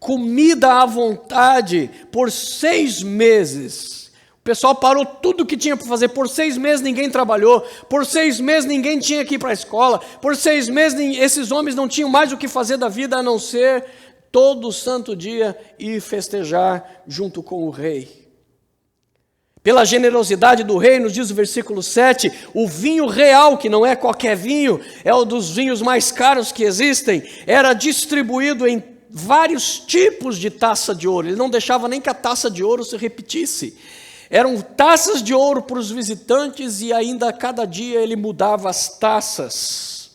Comida à vontade por 6 meses. O pessoal parou tudo o que tinha para fazer. Por 6 meses ninguém trabalhou. Por 6 meses ninguém tinha que ir para a escola. Por 6 meses esses homens não tinham mais o que fazer da vida a não ser todo santo dia ir festejar junto com o rei. Pela generosidade do rei, nos diz o versículo 7, o vinho real, que não é qualquer vinho, é um dos vinhos mais caros que existem, era distribuído em vários tipos de taça de ouro. Ele não deixava nem que a taça de ouro se repetisse. Eram taças de ouro para os visitantes e ainda a cada dia ele mudava as taças.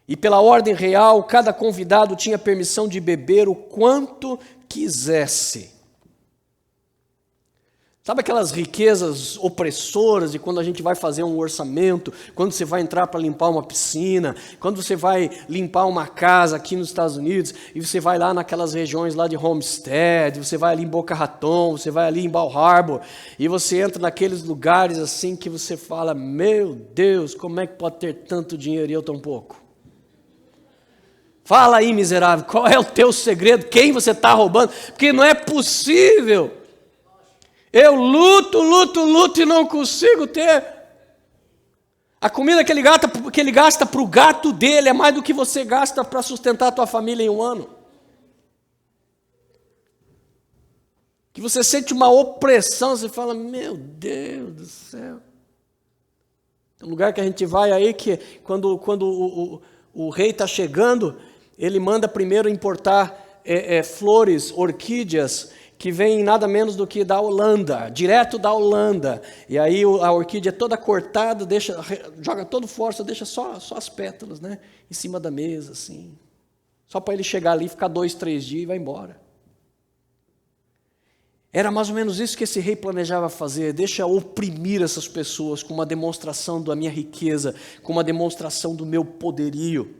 E pela ordem real, cada convidado tinha permissão de beber o quanto quisesse. Sabe aquelas riquezas opressoras de quando a gente vai fazer um orçamento, quando você vai entrar para limpar uma piscina, quando você vai limpar uma casa aqui nos Estados Unidos, e você vai lá naquelas regiões lá de Homestead, você vai ali em Boca Raton, você vai ali em Bal Harbour, e você entra naqueles lugares assim que você fala, meu Deus, como é que pode ter tanto dinheiro e eu tão pouco? Fala aí, miserável, qual é o teu segredo? Quem você está roubando? Porque não é possível. Eu luto e não consigo ter. A comida que ele gasta para o gato dele é mais do que você gasta para sustentar a tua família em um ano. Que você sente uma opressão, você fala, meu Deus do céu. Tem um lugar que a gente vai aí que quando o rei está chegando, ele manda primeiro importar flores, orquídeas, que vem nada menos do que da Holanda, direto da Holanda. E aí a orquídea é toda cortada, joga todo fora, deixa só as pétalas, né, em cima da mesa, assim. Só para ele chegar ali, ficar 2, 3 dias e vai embora. Era mais ou menos isso que esse rei planejava fazer. Deixa eu oprimir essas pessoas com uma demonstração da minha riqueza, com uma demonstração do meu poderio.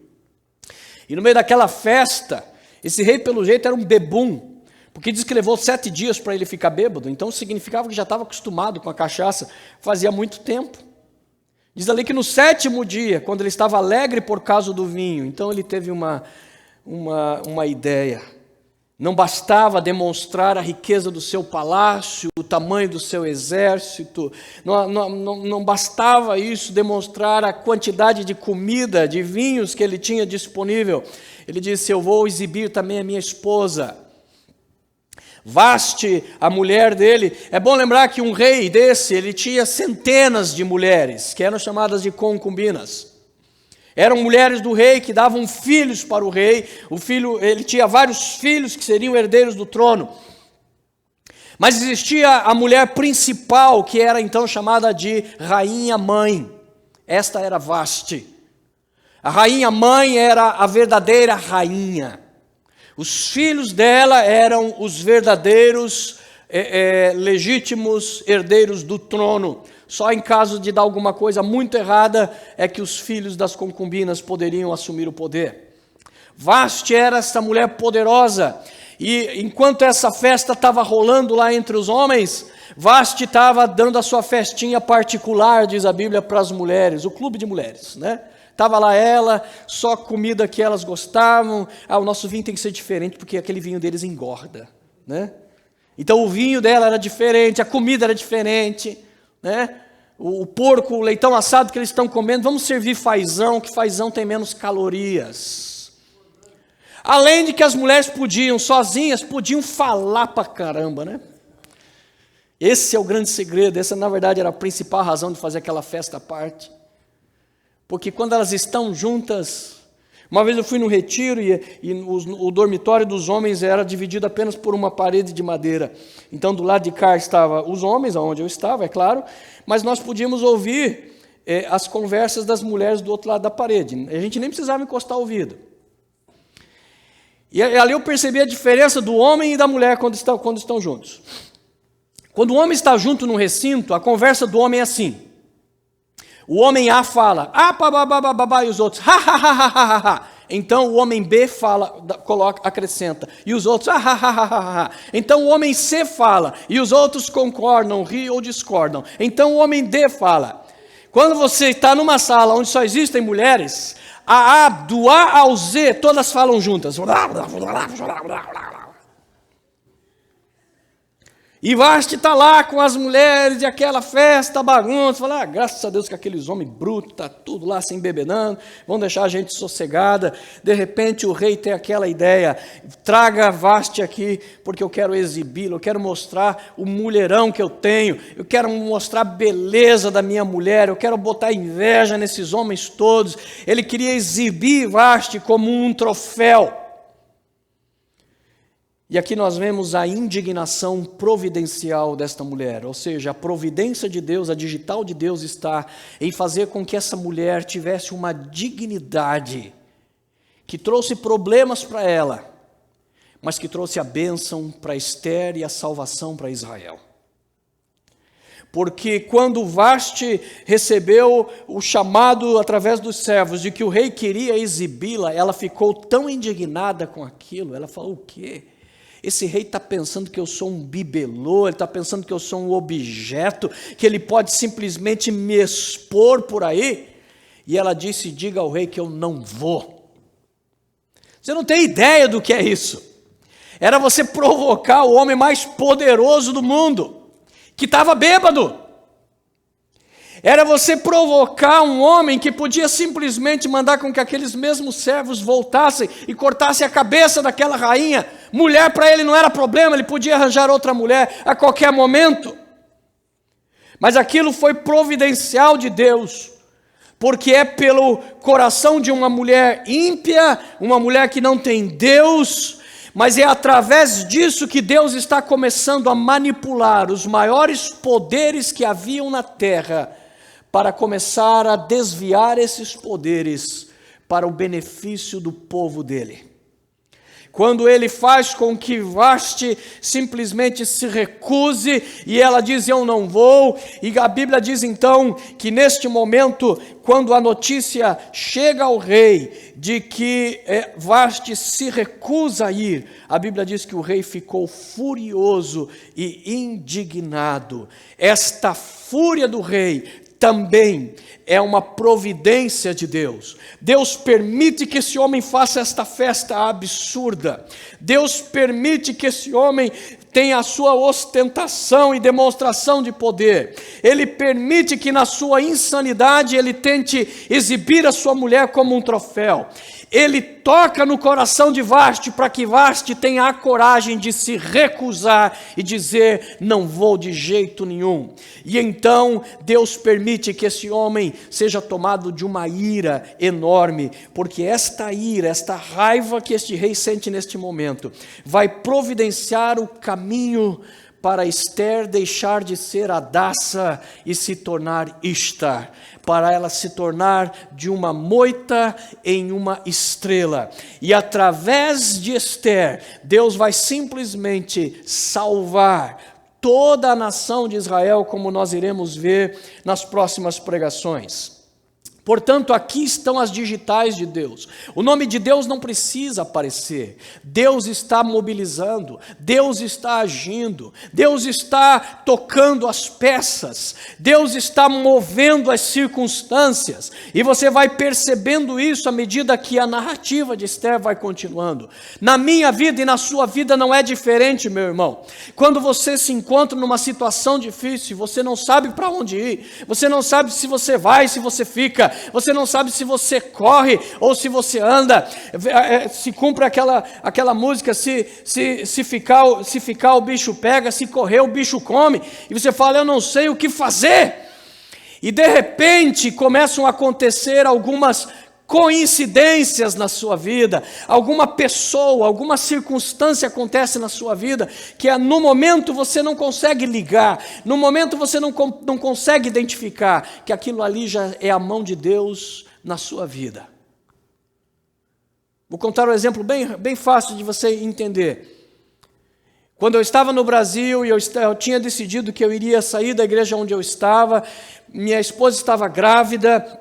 E no meio daquela festa, esse rei, pelo jeito, era um bebum. Porque diz que levou 7 dias para ele ficar bêbado, então significava que já estava acostumado com a cachaça, fazia muito tempo. Diz ali que no 7º dia, quando ele estava alegre por causa do vinho, então ele teve uma ideia. Não bastava demonstrar a riqueza do seu palácio, o tamanho do seu exército, não bastava isso, demonstrar a quantidade de comida, de vinhos que ele tinha disponível. Ele disse, eu vou exibir também a minha esposa. Vaste, a mulher dele. É bom lembrar que um rei desse, ele tinha centenas de mulheres, que eram chamadas de concubinas. Eram mulheres do rei que davam filhos para o rei. Ele tinha vários filhos que seriam herdeiros do trono. Mas existia a mulher principal, que era então chamada de rainha-mãe. Esta era Vaste. A rainha-mãe era a verdadeira rainha. Os filhos dela eram os verdadeiros, legítimos herdeiros do trono. Só em caso de dar alguma coisa muito errada é que os filhos das concubinas poderiam assumir o poder. Vaste era essa mulher poderosa. E enquanto essa festa estava rolando lá entre os homens, Vasti estava dando a sua festinha particular, diz a Bíblia, para as mulheres, o clube de mulheres, né? Estava lá ela, só comida que elas gostavam. O nosso vinho tem que ser diferente, porque aquele vinho deles engorda, né? Então o vinho dela era diferente, a comida era diferente, né? O porco, o leitão assado que eles estão comendo, vamos servir fazão, que fazão tem menos calorias. Além de que as mulheres podiam, sozinhas, podiam falar pra caramba, né? Esse é o grande segredo, essa na verdade era a principal razão de fazer aquela festa à parte. Porque quando elas estão juntas, uma vez eu fui no retiro e o dormitório dos homens era dividido apenas por uma parede de madeira. Então do lado de cá estavam os homens, onde eu estava, é claro, mas nós podíamos ouvir as conversas das mulheres do outro lado da parede. A gente nem precisava encostar o ouvido. E ali eu percebi a diferença do homem e da mulher quando estão juntos. Quando o homem está junto num recinto, a conversa do homem é assim. O homem A fala, e os outros, ha. Então o homem B fala, acrescenta, e os outros, ha. Então o homem C fala, e os outros concordam, riem ou discordam. Então o homem D fala. Quando você está numa sala onde só existem mulheres, do A ao Z, todas falam juntas. E Vasti está lá com as mulheres e aquela festa, bagunça, fala, graças a Deus que aqueles homens brutos, está tudo lá se embebedando, vão deixar a gente sossegada. De repente o rei tem aquela ideia, traga Vasti aqui, porque eu quero exibi-lo, eu quero mostrar o mulherão que eu tenho, eu quero mostrar a beleza da minha mulher, eu quero botar inveja nesses homens todos. Ele queria exibir Vasti como um troféu. E aqui nós vemos a indignação providencial desta mulher, ou seja, a providência de Deus, a digital de Deus está em fazer com que essa mulher tivesse uma dignidade que trouxe problemas para ela, mas que trouxe a bênção para Ester e a salvação para Israel. Porque quando Vasti recebeu o chamado através dos servos de que o rei queria exibi-la, ela ficou tão indignada com aquilo, ela falou, o quê? Esse rei está pensando que eu sou um bibelô, ele está pensando que eu sou um objeto, que ele pode simplesmente me expor por aí. E ela disse, diga ao rei que eu não vou. Você não tem ideia do que é isso. Era você provocar o homem mais poderoso do mundo, que estava bêbado. Era você provocar um homem que podia simplesmente mandar com que aqueles mesmos servos voltassem e cortassem a cabeça daquela rainha. Mulher para ele não era problema, ele podia arranjar outra mulher a qualquer momento. Mas aquilo foi providencial de Deus, porque é pelo coração de uma mulher ímpia, uma mulher que não tem Deus, mas é através disso que Deus está começando a manipular os maiores poderes que haviam na terra, para começar a desviar esses poderes para o benefício do povo dele. Quando ele faz com que Vasti simplesmente se recuse, e ela diz, eu não vou, e a Bíblia diz então, que neste momento, quando a notícia chega ao rei, de que Vasti se recusa a ir, a Bíblia diz que o rei ficou furioso e indignado. Esta fúria do rei também é uma providência de Deus. Deus permite que esse homem faça esta festa absurda. Deus permite que esse homem tenha a sua ostentação e demonstração de poder. Ele permite que na sua insanidade ele tente exibir a sua mulher como um troféu. Ele toca no coração de Vasti para que Vasti tenha a coragem de se recusar e dizer, não vou de jeito nenhum. E então Deus permite que esse homem seja tomado de uma ira enorme, porque esta ira, esta raiva que este rei sente neste momento, vai providenciar o caminho para Ester deixar de ser Hadassah e se tornar Ishtar, para ela se tornar de uma moita em uma estrela. E através de Ester, Deus vai simplesmente salvar toda a nação de Israel, como nós iremos ver nas próximas pregações. Portanto, aqui estão as digitais de Deus. O nome de Deus não precisa aparecer. Deus está mobilizando, Deus está agindo, Deus está tocando as peças, Deus está movendo as circunstâncias. E você vai percebendo isso à medida que a narrativa de Esther vai continuando. Na minha vida e na sua vida não é diferente, meu irmão. Quando você se encontra numa situação difícil, você não sabe para onde ir, você não sabe se você vai, se você fica, você não sabe se você corre ou se você anda, se cumpre aquela música, se ficar o bicho pega, se correr o bicho come, e você fala, eu não sei o que fazer, e de repente começam a acontecer algumas coincidências na sua vida, alguma pessoa, alguma circunstância acontece na sua vida, que no momento você não consegue ligar, no momento você não consegue identificar, que aquilo ali já é a mão de Deus na sua vida. Vou contar um exemplo bem fácil de você entender. Quando eu estava no Brasil e eu tinha decidido que eu iria sair da igreja onde eu estava, minha esposa estava grávida,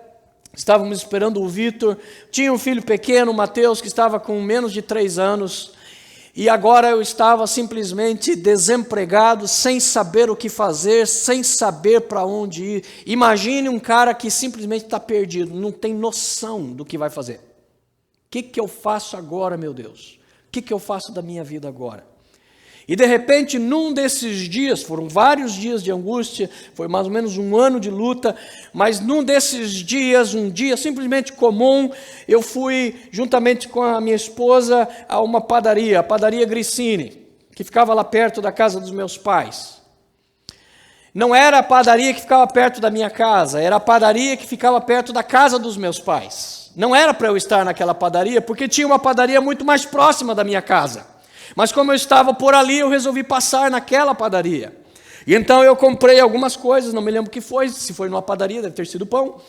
estávamos esperando o Vitor, tinha um filho pequeno, o Mateus, que estava com menos de 3 anos, e agora eu estava simplesmente desempregado, sem saber o que fazer, sem saber para onde ir. Imagine um cara que simplesmente está perdido, não tem noção do que vai fazer. O que eu faço agora, meu Deus? O que eu faço da minha vida agora? E de repente, num desses dias, foram vários dias de angústia, foi mais ou menos 1 ano de luta, mas num desses dias, um dia simplesmente comum, eu fui, juntamente com a minha esposa, a uma padaria, a padaria Grissini, que ficava lá perto da casa dos meus pais. Não era a padaria que ficava perto da minha casa, era a padaria que ficava perto da casa dos meus pais. Não era para eu estar naquela padaria, porque tinha uma padaria muito mais próxima da minha casa. Mas como eu estava por ali, eu resolvi passar naquela padaria. E então eu comprei algumas coisas, não me lembro o que foi, se foi numa padaria, deve ter sido pão.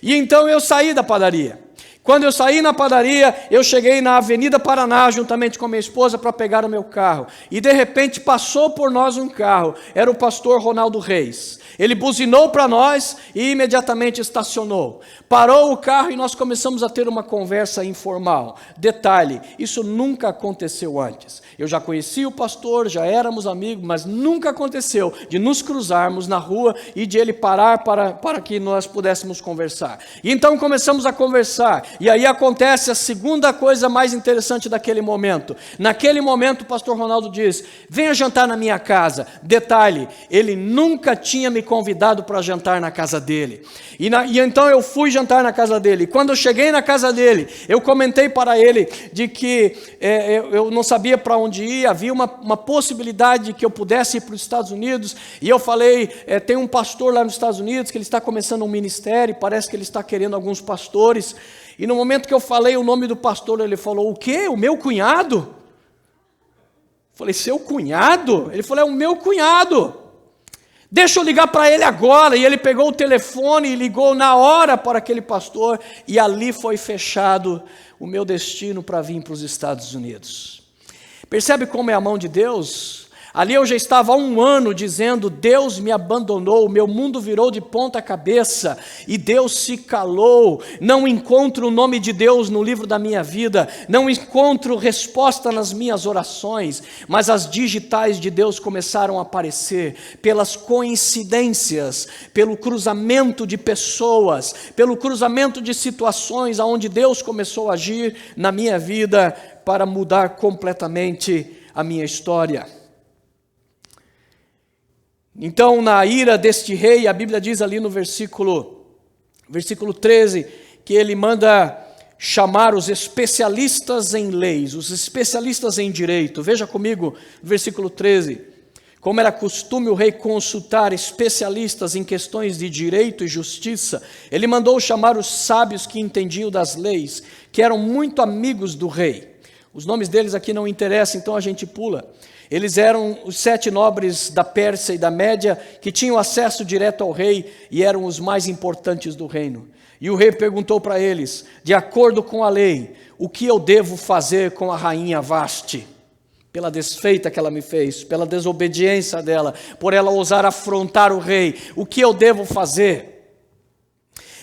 E então eu saí da padaria. Quando eu saí na padaria, eu cheguei na Avenida Paraná, juntamente com a minha esposa, para pegar o meu carro. E de repente passou por nós um carro, era o pastor Ronaldo Reis. Ele buzinou para nós e imediatamente estacionou. Parou o carro e nós começamos a ter uma conversa informal. Detalhe, isso nunca aconteceu antes. Eu já conhecia o pastor, já éramos amigos, mas nunca aconteceu de nos cruzarmos na rua e de ele parar para que nós pudéssemos conversar. E então começamos a conversar. E aí acontece a segunda coisa mais interessante daquele momento. Naquele momento o pastor Ronaldo diz, venha jantar na minha casa. Detalhe, ele nunca tinha me convidado para jantar na casa dele. E então eu fui jantar na casa dele. E quando eu cheguei na casa dele, eu comentei para ele de que eu não sabia para onde ir, havia uma possibilidade de que eu pudesse ir para os Estados Unidos. E eu falei, tem um pastor lá nos Estados Unidos que ele está começando um ministério, parece que ele está querendo alguns pastores. E no momento que eu falei o nome do pastor, ele falou, o quê? O meu cunhado? Eu falei, seu cunhado? Ele falou, é o meu cunhado. Deixa eu ligar para ele agora. E ele pegou o telefone e ligou na hora para aquele pastor. E ali foi fechado o meu destino para vir para os Estados Unidos. Percebe como é a mão de Deus? Ali eu já estava há 1 ano dizendo, Deus me abandonou, meu mundo virou de ponta cabeça, e Deus se calou, não encontro o nome de Deus no livro da minha vida, não encontro resposta nas minhas orações, mas as digitais de Deus começaram a aparecer, pelas coincidências, pelo cruzamento de pessoas, pelo cruzamento de situações, onde Deus começou a agir na minha vida, para mudar completamente a minha história. Então, na ira deste rei, a Bíblia diz ali no versículo 13, que ele manda chamar os especialistas em leis, os especialistas em direito. Veja comigo, versículo 13. Como era costume o rei consultar especialistas em questões de direito e justiça, ele mandou chamar os sábios que entendiam das leis, que eram muito amigos do rei. Os nomes deles aqui não interessam, então a gente pula. Eles eram os 7 nobres da Pérsia e da Média, que tinham acesso direto ao rei e eram os mais importantes do reino. E o rei perguntou para eles, de acordo com a lei, o que eu devo fazer com a rainha Vasti? Pela desfeita que ela me fez, pela desobediência dela, por ela ousar afrontar o rei, o que eu devo fazer?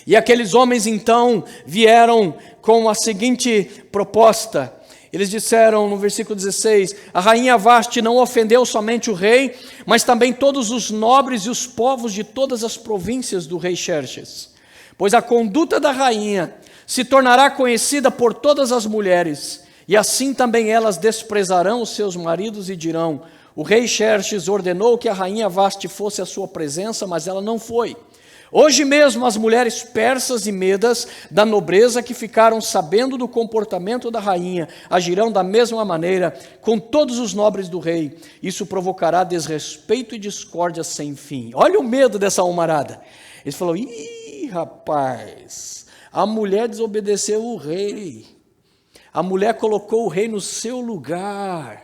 E aqueles homens então vieram com a seguinte proposta. Eles disseram no versículo 16: a rainha Vaste não ofendeu somente o rei, mas também todos os nobres e os povos de todas as províncias do rei Xerxes. Pois a conduta da rainha se tornará conhecida por todas as mulheres, e assim também elas desprezarão os seus maridos e dirão: o rei Xerxes ordenou que a rainha Vaste fosse à sua presença, mas ela não foi. Hoje mesmo as mulheres persas e medas da nobreza que ficaram sabendo do comportamento da rainha agirão da mesma maneira com todos os nobres do rei. Isso provocará desrespeito e discórdia sem fim. Olha o medo dessa almarada. Eles falaram: ih, rapaz, a mulher desobedeceu o rei. A mulher colocou o rei no seu lugar.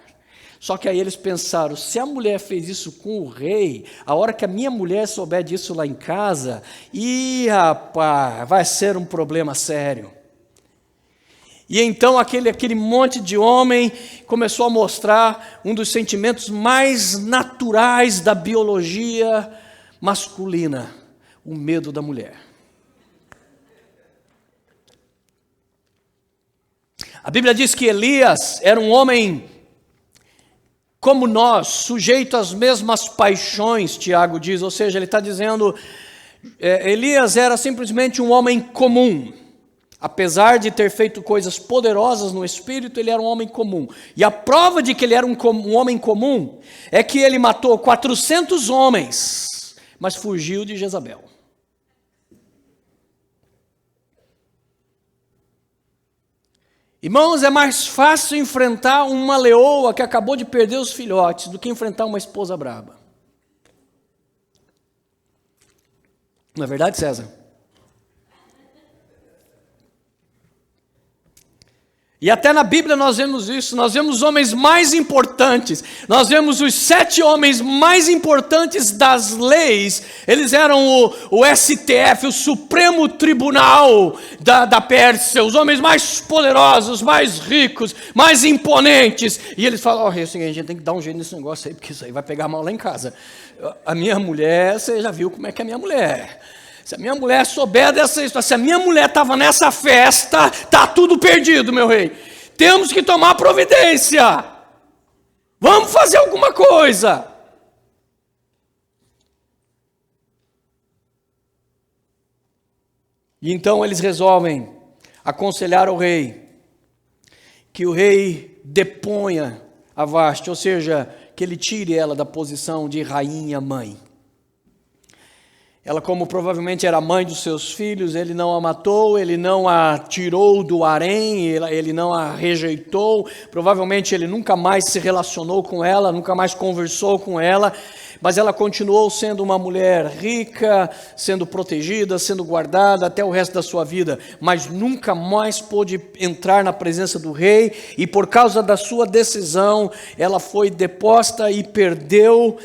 Só que aí eles pensaram: se a mulher fez isso com o rei, a hora que a minha mulher souber disso lá em casa, rapaz, vai ser um problema sério. E então aquele monte de homem começou a mostrar um dos sentimentos mais naturais da biologia masculina: o medo da mulher. A Bíblia diz que Elias era um homem como nós, sujeito às mesmas paixões, Tiago diz, ou seja, ele está dizendo, Elias era simplesmente um homem comum. Apesar de ter feito coisas poderosas no espírito, ele era um homem comum. E a prova de que ele era um homem comum é que ele matou 400 homens, mas fugiu de Jezabel. Irmãos, é mais fácil enfrentar uma leoa que acabou de perder os filhotes do que enfrentar uma esposa braba. Não é verdade, César? E até na Bíblia nós vemos isso, nós vemos homens mais importantes, nós vemos os 7 homens mais importantes das leis, eles eram o STF, o Supremo Tribunal da Pérsia, os homens mais poderosos, mais ricos, mais imponentes, e eles falam: é o seguinte, a gente tem que dar um jeito nesse negócio aí, porque isso aí vai pegar mal lá em casa. A minha mulher, você já viu como é que é a minha mulher. Se a minha mulher souber dessa história, se a minha mulher estava nessa festa, está tudo perdido, meu rei. Temos que tomar providência. Vamos fazer alguma coisa. E então eles resolvem aconselhar ao rei que o rei deponha a Vaste, ou seja, que ele tire ela da posição de rainha-mãe. Ela, como provavelmente era mãe dos seus filhos, ele não a matou, ele não a tirou do harém, ele não a rejeitou, provavelmente ele nunca mais se relacionou com ela, nunca mais conversou com ela, mas ela continuou sendo uma mulher rica, sendo protegida, sendo guardada até o resto da sua vida, mas nunca mais pôde entrar na presença do rei, e por causa da sua decisão, ela foi deposta e perdeu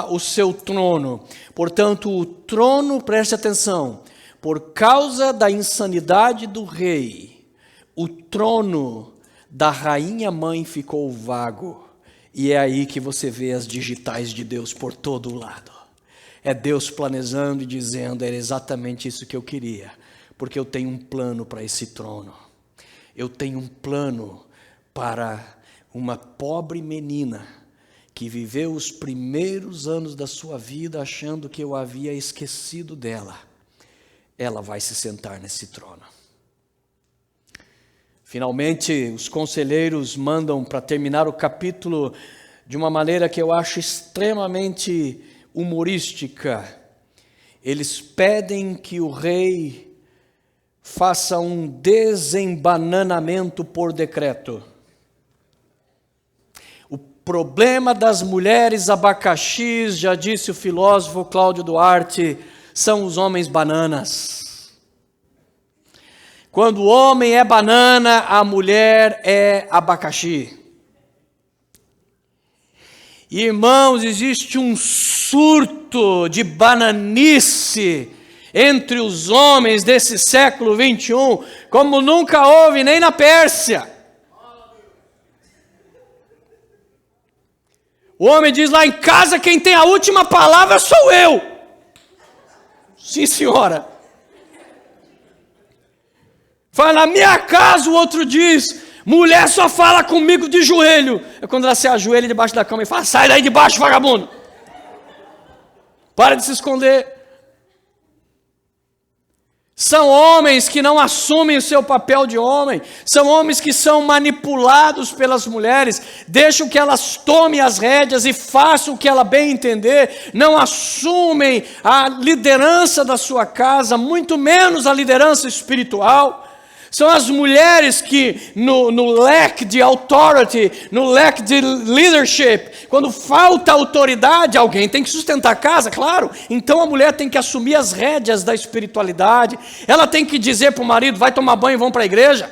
o seu trono. Portanto, o trono, preste atenção, por causa da insanidade do rei, o trono da rainha-mãe ficou vago. E é aí que você vê as digitais de Deus por todo o lado. É Deus planejando e dizendo: era exatamente isso que eu queria, porque eu tenho um plano para esse trono. Eu tenho um plano para uma pobre menina que viveu os primeiros anos da sua vida achando que eu havia esquecido dela. Ela vai se sentar nesse trono. Finalmente, os conselheiros mandam para terminar o capítulo de uma maneira que eu acho extremamente humorística. Eles pedem que o rei faça um desembananamento por decreto. O problema das mulheres abacaxis, já disse o filósofo Cláudio Duarte, são os homens bananas. Quando o homem é banana, a mulher é abacaxi. Irmãos, existe um surto de bananice entre os homens desse século 21, como nunca houve nem na Pérsia. O homem diz lá em casa: quem tem a última palavra sou eu. Sim, senhora. Fala, na minha casa, o outro diz, mulher só fala comigo de joelho. É quando ela se ajoelha debaixo da cama e fala, sai daí de baixo, vagabundo. Para de se esconder. São homens que não assumem o seu papel de homem, são homens que são manipulados pelas mulheres, deixam que elas tomem as rédeas e façam o que ela bem entender, não assumem a liderança da sua casa, muito menos a liderança espiritual. São as mulheres que no lack de authority, no lack de leadership, quando falta autoridade, alguém tem que sustentar a casa, claro. Então a mulher tem que assumir as rédeas da espiritualidade. Ela tem que dizer para o marido, vai tomar banho e vamos para a igreja.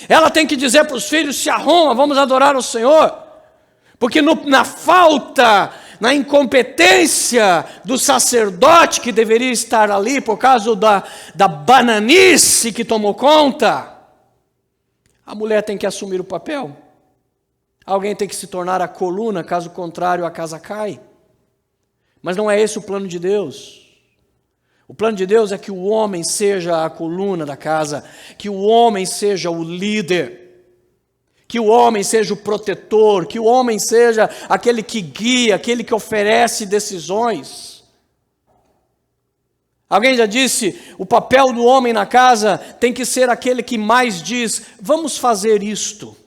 Ela tem que dizer para os filhos, se arruma, vamos adorar o Senhor. Porque na falta, na incompetência do sacerdote que deveria estar ali por causa da bananice que tomou conta, a mulher tem que assumir o papel. Alguém tem que se tornar a coluna, caso contrário a casa cai. Mas não é esse o plano de Deus. O plano de Deus é que o homem seja a coluna da casa, que o homem seja o líder, que o homem seja o protetor, que o homem seja aquele que guia, aquele que oferece decisões. Alguém já disse, o papel do homem na casa tem que ser aquele que mais diz, vamos fazer isto.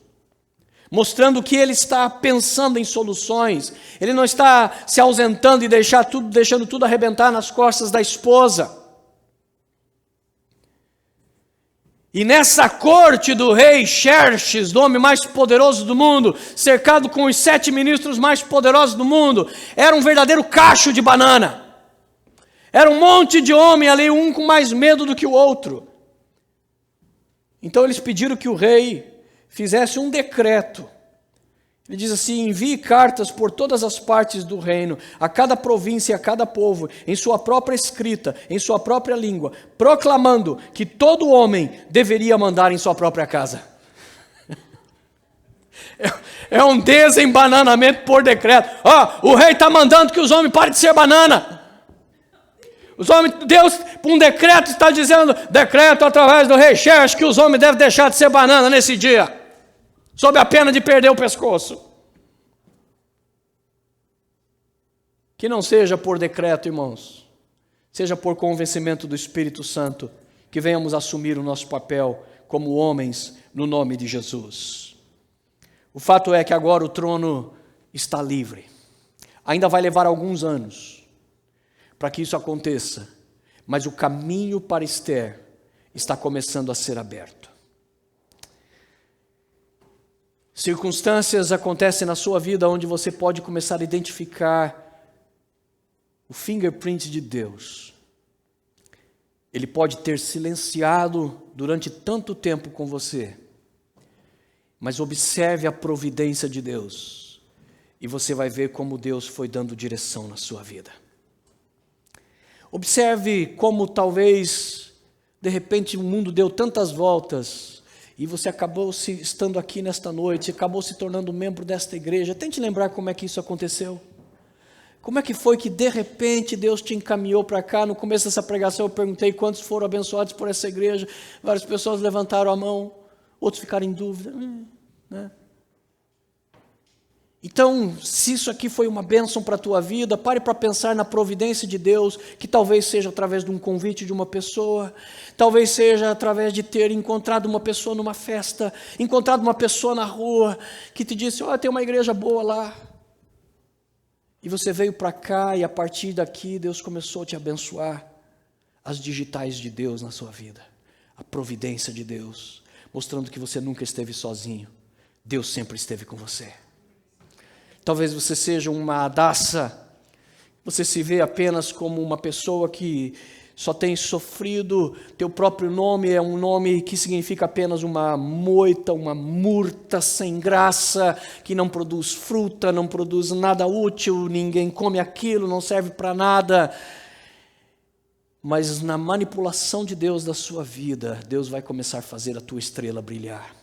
Mostrando que ele está pensando em soluções. Ele não está se ausentando e deixando tudo arrebentar nas costas da esposa. E nessa corte do rei Xerxes, do homem mais poderoso do mundo, cercado com os 7 ministros mais poderosos do mundo, era um verdadeiro cacho de banana. Era um monte de homem ali, um com mais medo do que o outro. Então eles pediram que o rei fizesse um decreto. Ele diz assim, envie cartas por todas as partes do reino, a cada província e a cada povo, em sua própria escrita, em sua própria língua, proclamando que todo homem deveria mandar em sua própria casa. É um desembananamento por decreto. O rei está mandando que os homens parem de ser banana. Os homens, Deus, por um decreto, está dizendo, decreto através do rei Xerxes, que os homens devem deixar de ser banana nesse dia, sob a pena de perder o pescoço. Que não seja por decreto, irmãos, seja por convencimento do Espírito Santo, que venhamos assumir o nosso papel como homens no nome de Jesus. O fato é que agora o trono está livre. Ainda vai levar alguns anos para que isso aconteça, mas o caminho para Esther está começando a ser aberto. Circunstâncias acontecem na sua vida onde você pode começar a identificar o fingerprint de Deus. Ele pode ter silenciado durante tanto tempo com você, mas observe a providência de Deus e você vai ver como Deus foi dando direção na sua vida. Observe como talvez, de repente, o mundo deu tantas voltas e você acabou estando aqui nesta noite, acabou se tornando membro desta igreja. Tente lembrar como é que isso aconteceu. Como é que foi que, de repente, Deus te encaminhou para cá? No começo dessa pregação eu perguntei quantos foram abençoados por essa igreja. Várias pessoas levantaram a mão, outros ficaram em dúvida. Né? Então, se isso aqui foi uma bênção para a tua vida, pare para pensar na providência de Deus, que talvez seja através de um convite de uma pessoa, talvez seja através de ter encontrado uma pessoa numa festa, encontrado uma pessoa na rua, que te disse, tem uma igreja boa lá. E você veio para cá e a partir daqui Deus começou a te abençoar. As digitais de Deus na sua vida, a providência de Deus, mostrando que você nunca esteve sozinho, Deus sempre esteve com você. Talvez você seja uma Adassa, você se vê apenas como uma pessoa que só tem sofrido, teu próprio nome é um nome que significa apenas uma moita, uma murta sem graça, que não produz fruta, não produz nada útil, ninguém come aquilo, não serve para nada. Mas na manipulação de Deus da sua vida, Deus vai começar a fazer a tua estrela brilhar.